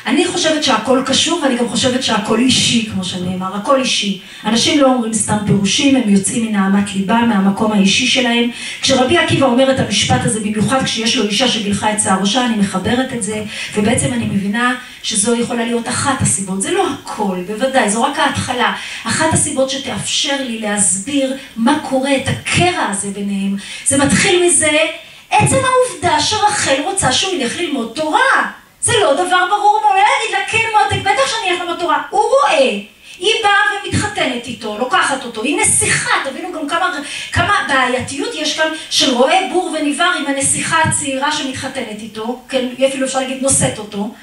אני חושבת שהכל קשור, ואני גם חושבת שהכל אישי, כמו שנאמר, הכל אישי. אנשים לא אומרים סתם פירושים, הם יוצאים מנהמת ליבם, מהמקום האישי שלהם. כשרבי עקיבא אומר את המשפט הזה, במיוחד כשיש לו אישה שגילחה את שיער ראשה, אני מחברת את זה, ובעצם אני מבינה שזו יכולה להיות אחת הסיבות. זה לא הכל, בוודאי, זו רק ההתחלה. אחת הסיבות שתאפשר לי להסביר מה קורה, את הקרע הזה ביניהם. זה מתחיל מזה, עצם העובדה שרחל רוצה שהוא ילך ללמוד תורה. זה לא דבר ברור, הוא לא יגיד לה, כן מותק, בטח שאני אלך למתורה. הוא רואה, היא באה ומתחתנת איתו, לוקחת אותו, היא נסיכה, תבינו גם כמה בעייתיות יש כאן של רואה בור וניבר עם הנסיכה הצעירה שמתחתנת איתו, כן, אפילו אפשר להגיד נושאת אותו,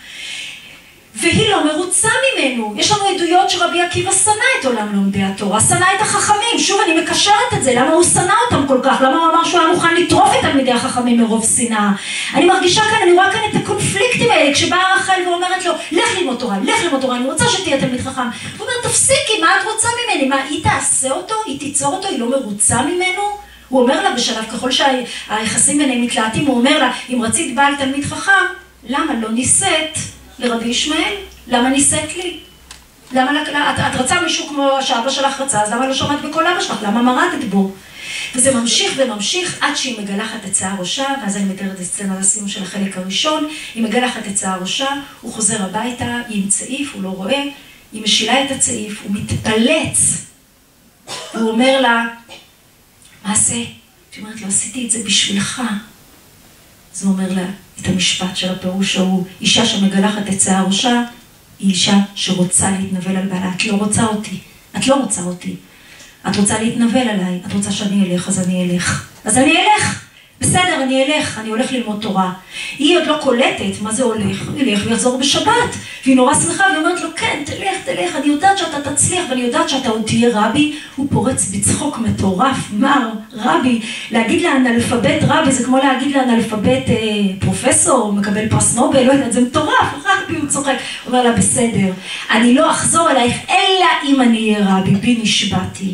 והיא לא מרוצה ממנו. יש לנו עדויות שרבי עקיבא שנא את עולם לומדי התורה, שנא את החכמים. שוב, אני מקשרת את זה, למה הוא שנא אותם כל כך? למה הוא אמר שהוא היה מוכן לטרוף את תלמידי החכמים מרוב שנאה? אני מרגישה כאן, אני רואה כאן את הקונפליקטים האלה, כשבאה רחל ואומרת לו, לך ללמוד תורה, לך ללמוד תורה, אני רוצה שתהיה תלמיד חכם. הוא אומר, תפסיקי, מה את רוצה ממני? מה, היא תעשה אותו? היא תיצור אותו? היא לא מרוצה ממנו? הוא אומר לה בשלב, ככל שהיחסים ביניהם מתלהטים, הוא אומר לה, אם רצית בעל תלמיד חכם, למה לא נישאת לרבי ישמעאל? למה נישאת לי? למה, את רצה מישהו כמו שאבא שלך רצה, אז למה לא שמעת בכל אבא שלך? למה מרדת בו? וזה ממשיך וממשיך עד שהיא מגלחת את שיער ראשה, ואז אני מתארת את הסצנה לסיום של החלק הראשון, היא מגלחת את שיער ראשה, הוא חוזר הביתה, היא עם צעיף, הוא לא רואה, היא משילה את הצעיף, הוא מתפלץ, הוא אומר לה, מה זה? היא אומרת לו, עשיתי את זה בשבילך. אז הוא אומר לה, את המשפט של הפירוש ההוא, אישה שמגלחת את שיער ראשה, היא אישה שרוצה להתנבל על בעלה. את לא רוצה אותי, את לא רוצה אותי. את רוצה להתנבל עליי, את רוצה שאני אלך, אז אני אלך. אז אני אלך, בסדר, אני אלך, אני הולך ללמוד תורה. היא עוד לא קולטת, מה זה הולך? הוא ילך ויחזור בשבת. והיא נורא שמחה, והיא אומרת לו, כן, תלך, אני יודעת שאתה תצליח, ואני יודעת שאתה עוד תהיה רבי. הוא פורץ בצחוק מטורף, מר, רבי. להגיד לאנאלפבית רבי, זה כמו להגיד לאנאלפבית פרופסור, מקבל פרס נובל, לא יודעת, זה מטורף, רבי, הוא צוחק. הוא אומר לה, בסדר, אני לא אחזור אלייך, אלא אם אני אהיה רבי, בי נשבעתי.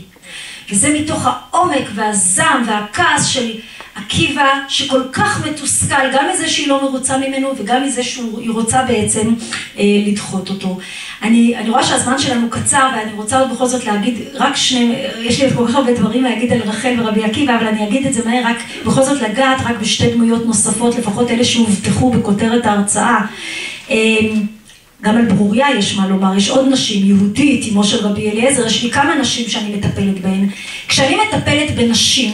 וזה מתוך העומק והזעם והכעס של עקיבא, שכל כך מתוסכל, גם מזה שהיא לא מרוצה ממנו, וגם מזה שהיא רוצה בעצם לדחות אותו. אני רואה שהזמן שלנו קצר, ואני רוצה עוד בכל זאת להגיד, יש לי כל כך הרבה דברים להגיד על רחל ורבי עקיבא, אבל אני אגיד את זה מהר, רק בכל זאת לגעת, רק בשתי דמויות נוספות, לפחות אלה שהובטחו בכותרת ההרצאה. גם על ברוריה יש מה לומר, יש עוד נשים, יהודית, אמו של רבי אליעזר, יש לי כמה נשים שאני מטפלת בהן. כשאני מטפלת בנשים,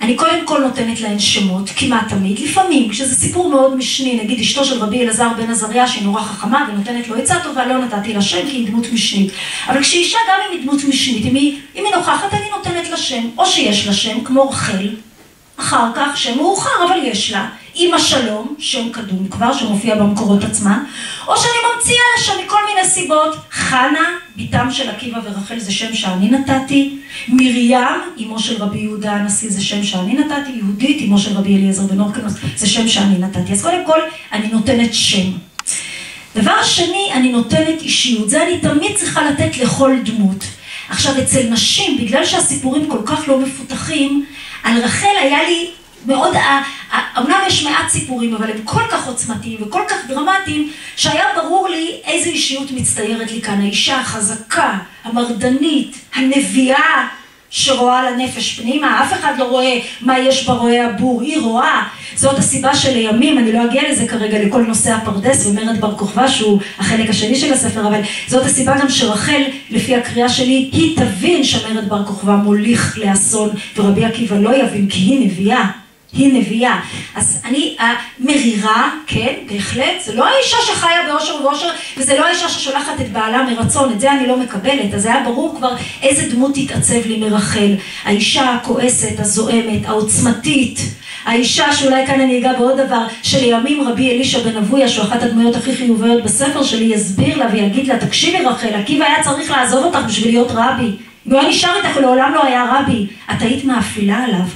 אני קודם כל נותנת להן שמות, כמעט תמיד, לפעמים, כשזה סיפור מאוד משני, נגיד אשתו של רבי אלעזר בן עזריה, שהיא נורא חכמה ונותנת לו עצה טובה, לא נתתי לה שם כי היא דמות משנית. אבל כשאישה גם אם היא דמות משנית, אם היא נוכחת, אני נותנת לה שם, או שיש לה שם, כמו רחל, אחר כך שם מאוחר, אבל יש לה. אמא שלום, שם קדום כבר, שמופיע במקורות עצמה, או שאני ממציאה לה שם מכל מיני סיבות. חנה, ביתם של עקיבא ורחל, זה שם שאני נתתי. מרים, אמו של רבי יהודה הנשיא, זה שם שאני נתתי. יהודית, אמו של רבי אליעזר בן הורקנוס, זה שם שאני נתתי. אז קודם כל, אני נותנת שם. דבר שני, אני נותנת אישיות. זה אני תמיד צריכה לתת לכל דמות. עכשיו, אצל נשים, בגלל שהסיפורים כל כך לא מפותחים, על רחל היה לי מאוד, אמנם יש מעט סיפורים, אבל הם כל כך עוצמתיים וכל כך דרמטיים, שהיה ברור לי איזו אישיות מצטיירת לי כאן. האישה החזקה, המרדנית, הנביאה, שרואה לנפש פנימה. אף אחד לא רואה מה יש ברואה הבור, היא רואה. זאת הסיבה שלימים, אני לא אגיע לזה כרגע, לכל נושא הפרדס ומרד בר כוכבא, שהוא החלק השני של הספר, אבל זאת הסיבה גם שרחל, לפי הקריאה שלי, היא תבין שמרד בר כוכבא מוליך לאסון, ורבי עקיבא לא יבין, כי היא נביאה. היא נביאה. אז אני, המרירה, כן, בהחלט, זה לא האישה שחיה באושר ובאושר, וזה לא האישה ששולחת את בעלה מרצון, את זה אני לא מקבלת. אז זה היה ברור כבר איזה דמות תתעצב לי מרחל. האישה הכועסת, הזועמת, העוצמתית, האישה שאולי כאן אני אגע בעוד דבר, שלימים רבי אלישע בן אבויה, שהוא אחת הדמויות הכי חיוביות בספר שלי, יסביר לה ויגיד לה, תקשיבי רחל, עקיבא היה צריך לעזוב אותך בשביל להיות רבי. אם הוא היה נשאר איתך, לעולם לא היה רבי. את היית מאפילה עליו.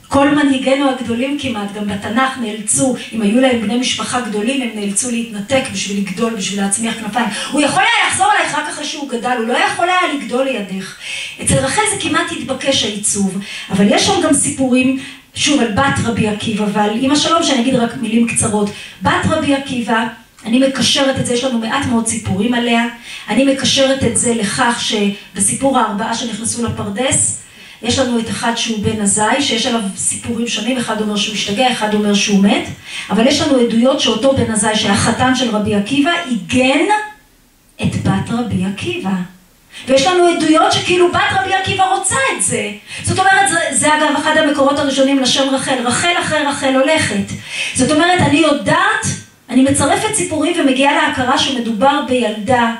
כל מנהיגינו הגדולים כמעט, גם בתנ"ך נאלצו, אם היו להם בני משפחה גדולים, הם נאלצו להתנתק בשביל לגדול, בשביל להצמיח כנפיים. הוא יכול היה לחזור עלייך רק אחרי שהוא גדל, הוא לא יכול היה לגדול לידך. אצל רחל זה כמעט התבקש העיצוב, אבל יש שם גם סיפורים, שוב, על בת רבי עקיבא, ועל אמא שלום, שאני אגיד רק מילים קצרות. בת רבי עקיבא, אני מקשרת את זה, יש לנו מעט מאוד סיפורים עליה, אני מקשרת את זה לכך שבסיפור הארבעה שנכנסו לפרדס, יש לנו את אחד שהוא בן עזאי, שיש עליו סיפורים שונים, אחד אומר שהוא השתגע, אחד אומר שהוא מת, אבל יש לנו עדויות שאותו בן עזאי, שהיה חתן של רבי עקיבא, עיגן את בת רבי עקיבא. ויש לנו עדויות שכאילו בת רבי עקיבא רוצה את זה. זאת אומרת, זה אגב אחד המקורות הראשונים לשם רחל, רחל אחרי רחל הולכת. זאת אומרת, אני יודעת, אני מצרפת סיפורים ומגיעה להכרה שמדובר בילדה,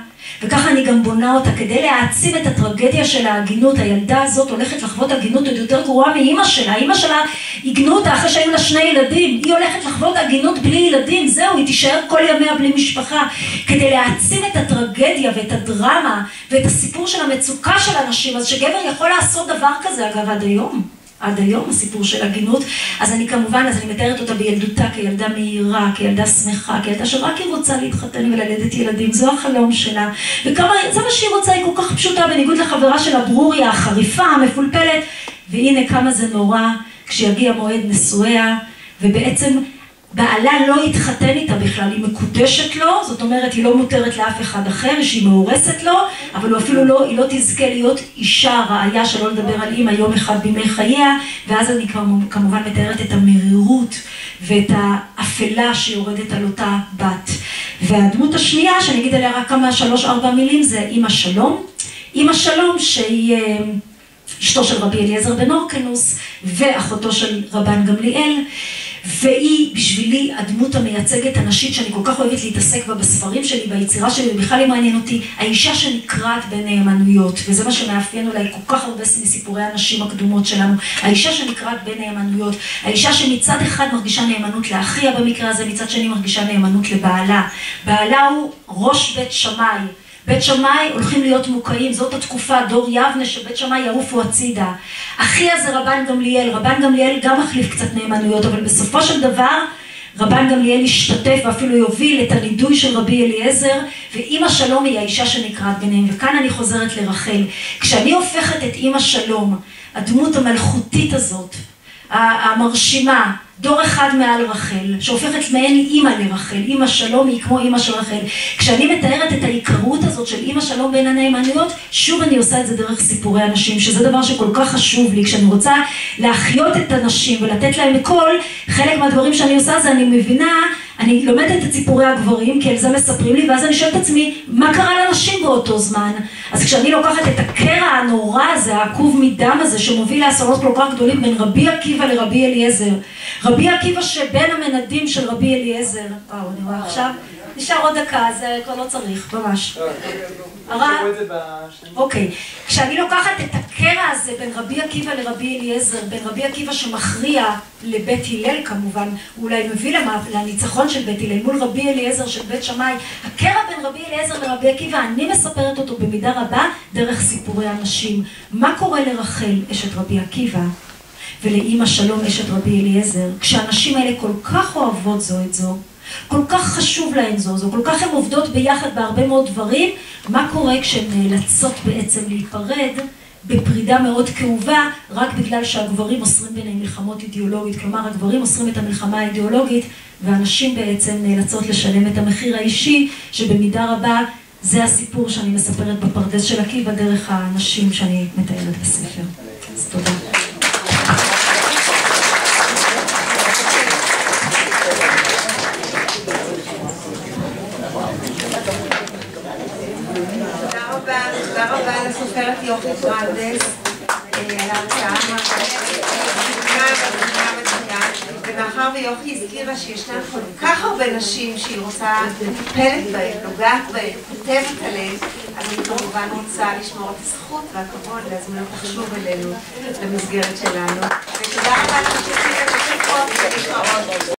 וככה אני גם בונה אותה כדי להעצים את הטרגדיה של ההגינות. הילדה הזאת הולכת לחוות הגינות עוד יותר גרועה מאמא שלה. אמא שלה עיגנו אותה אחרי שהיו לה 2 ילדים. היא הולכת לחוות הגינות בלי ילדים. זהו, היא תישאר כל ימיה בלי משפחה. כדי להעצים את הטרגדיה ואת הדרמה ואת הסיפור של המצוקה של אנשים. אז שגבר יכול לעשות דבר כזה, אגב, עד היום הסיפור של הגינות. אז אני כמובן, אז אני מתארת אותה בילדותה כילדה מהירה, כילדה שמחה, כילדה שרק היא רוצה להתחתן וללדת ילדים, זו החלום שלה. וכמה, זה מה שהיא רוצה, היא כל כך פשוטה, בניגוד לחברה של הברוריה, החריפה, המפולפלת. והנה כמה זה נורא כשיגיע מועד נשואיה, ובעצם בעלה לא יתחתן איתה בכלל, היא מקודשת לו, זאת אומרת, היא לא מותרת לאף אחד אחר, שהיא מאורסת לו, אבל הוא אפילו לא, היא לא תזכה להיות אישה, רעיה, שלא לדבר על אימא יום אחד בימי חייה, ואז אני כמובן מתארת את המרירות ואת האפלה שיורדת על אותה בת. והדמות השנייה, שאני אגיד עליה רק כמה 3-4 מילים, זה אמא שלום. אמא שלום שהיא אשתו של רבי אליעזר בן הורקנוס, ואחותו של רבן גמליאל, והיא בשבילי הדמות המייצגת הנשית שאני כל כך אוהבת להתעסק בה בספרים שלי, ביצירה שלי, ובכלל היא מעניין אותי, האישה שנקראת בנאמנויות, וזה מה שמאפיין אולי כל כך הרבה מסיפורי הנשים הקדומות שלנו, האישה שנקראת בנאמנויות, האישה שמצד אחד מרגישה נאמנות לאחיה במקרה הזה, מצד שני מרגישה נאמנות לבעלה. בעלה הוא ראש בית שמאי. בית שמאי הולכים להיות מוקעים, זאת התקופה, דור יבנה שבית שמאי יעופו הצידה. אחיה זה רבן גמליאל, רבן גמליאל גם מחליף קצת נאמנויות, אבל בסופו של דבר רבן גמליאל השתתף ואפילו יוביל את הנידוי של רבי אליעזר, ואמא שלום היא האישה שנקראת ביניהם. וכאן אני חוזרת לרחל. כשאני הופכת את אמא שלום, הדמות המלכותית הזאת, המרשימה, דור אחד מעל רחל, שהופכת מעין אימא לרחל, אימא שלום היא כמו אימא של רחל. כשאני מתארת את העיקרות הזאת של אימא שלום בין הנאמנויות, שוב אני עושה את זה דרך סיפורי הנשים, שזה דבר שכל כך חשוב לי. כשאני רוצה להחיות את הנשים ולתת להם הכל, חלק מהדברים שאני עושה זה אני מבינה, אני לומדת את סיפורי הגברים, כי על זה מספרים לי, ואז אני שואלת את עצמי, מה קרה לנשים באותו זמן? אז כשאני לוקחת את הקרע הנורא הזה, העקוב מדם הזה, שמוביל לאסונות כל כך גדולים בין רבי עקיבא לרבי אליעזר, רבי עקיבא שבין המנדים של רבי אליעזר, וואו, אני רואה עכשיו, נשאר עוד דקה, זה כבר לא צריך, ממש. אוקיי, כשאני לוקחת את הקרע הזה בין רבי עקיבא לרבי אליעזר, בין רבי עקיבא שמכריע לבית הלל כמובן, הוא אולי מביא לניצחון של בית הלל, מול רבי אליעזר של בית שמאי, הקרע בין רבי אליעזר לרבי עקיבא, אני מספרת אותו במידה רבה דרך סיפורי הנשים. מה קורה לרחל, אשת רבי עקיבא, ולאמא שלום, אשת רבי אליעזר, כשהנשים האלה כל כך אוהבות זו את זו, כל כך חשוב להן זו, כל כך הן עובדות ביחד בהרבה מאוד דברים, מה קורה כשהן נאלצות בעצם להיפרד בפרידה מאוד כאובה, רק בגלל שהגברים אוסרים ביניהם מלחמות אידיאולוגית, כלומר הגברים אוסרים את המלחמה האידיאולוגית, והנשים בעצם נאלצות לשלם את המחיר האישי, שבמידה רבה זה הסיפור שאני מספרת בפרדס של עקיבא דרך האנשים שאני מתארת בספר. אז תודה. תודה רבה לסופרת יוכי ברנדס על ההרצאה ומאחר ויוכי הזכירה שישנן כל כך הרבה נשים שהיא רוצה לטפלת בהן, נוגעת בהן, כותבת עליהן, אז אני כמובן רוצה לשמור את הזכות והכבוד להזמין אותך שוב אלינו למסגרת שלנו. ותודה רבה לך שתהיה בשבוע ולהתראות.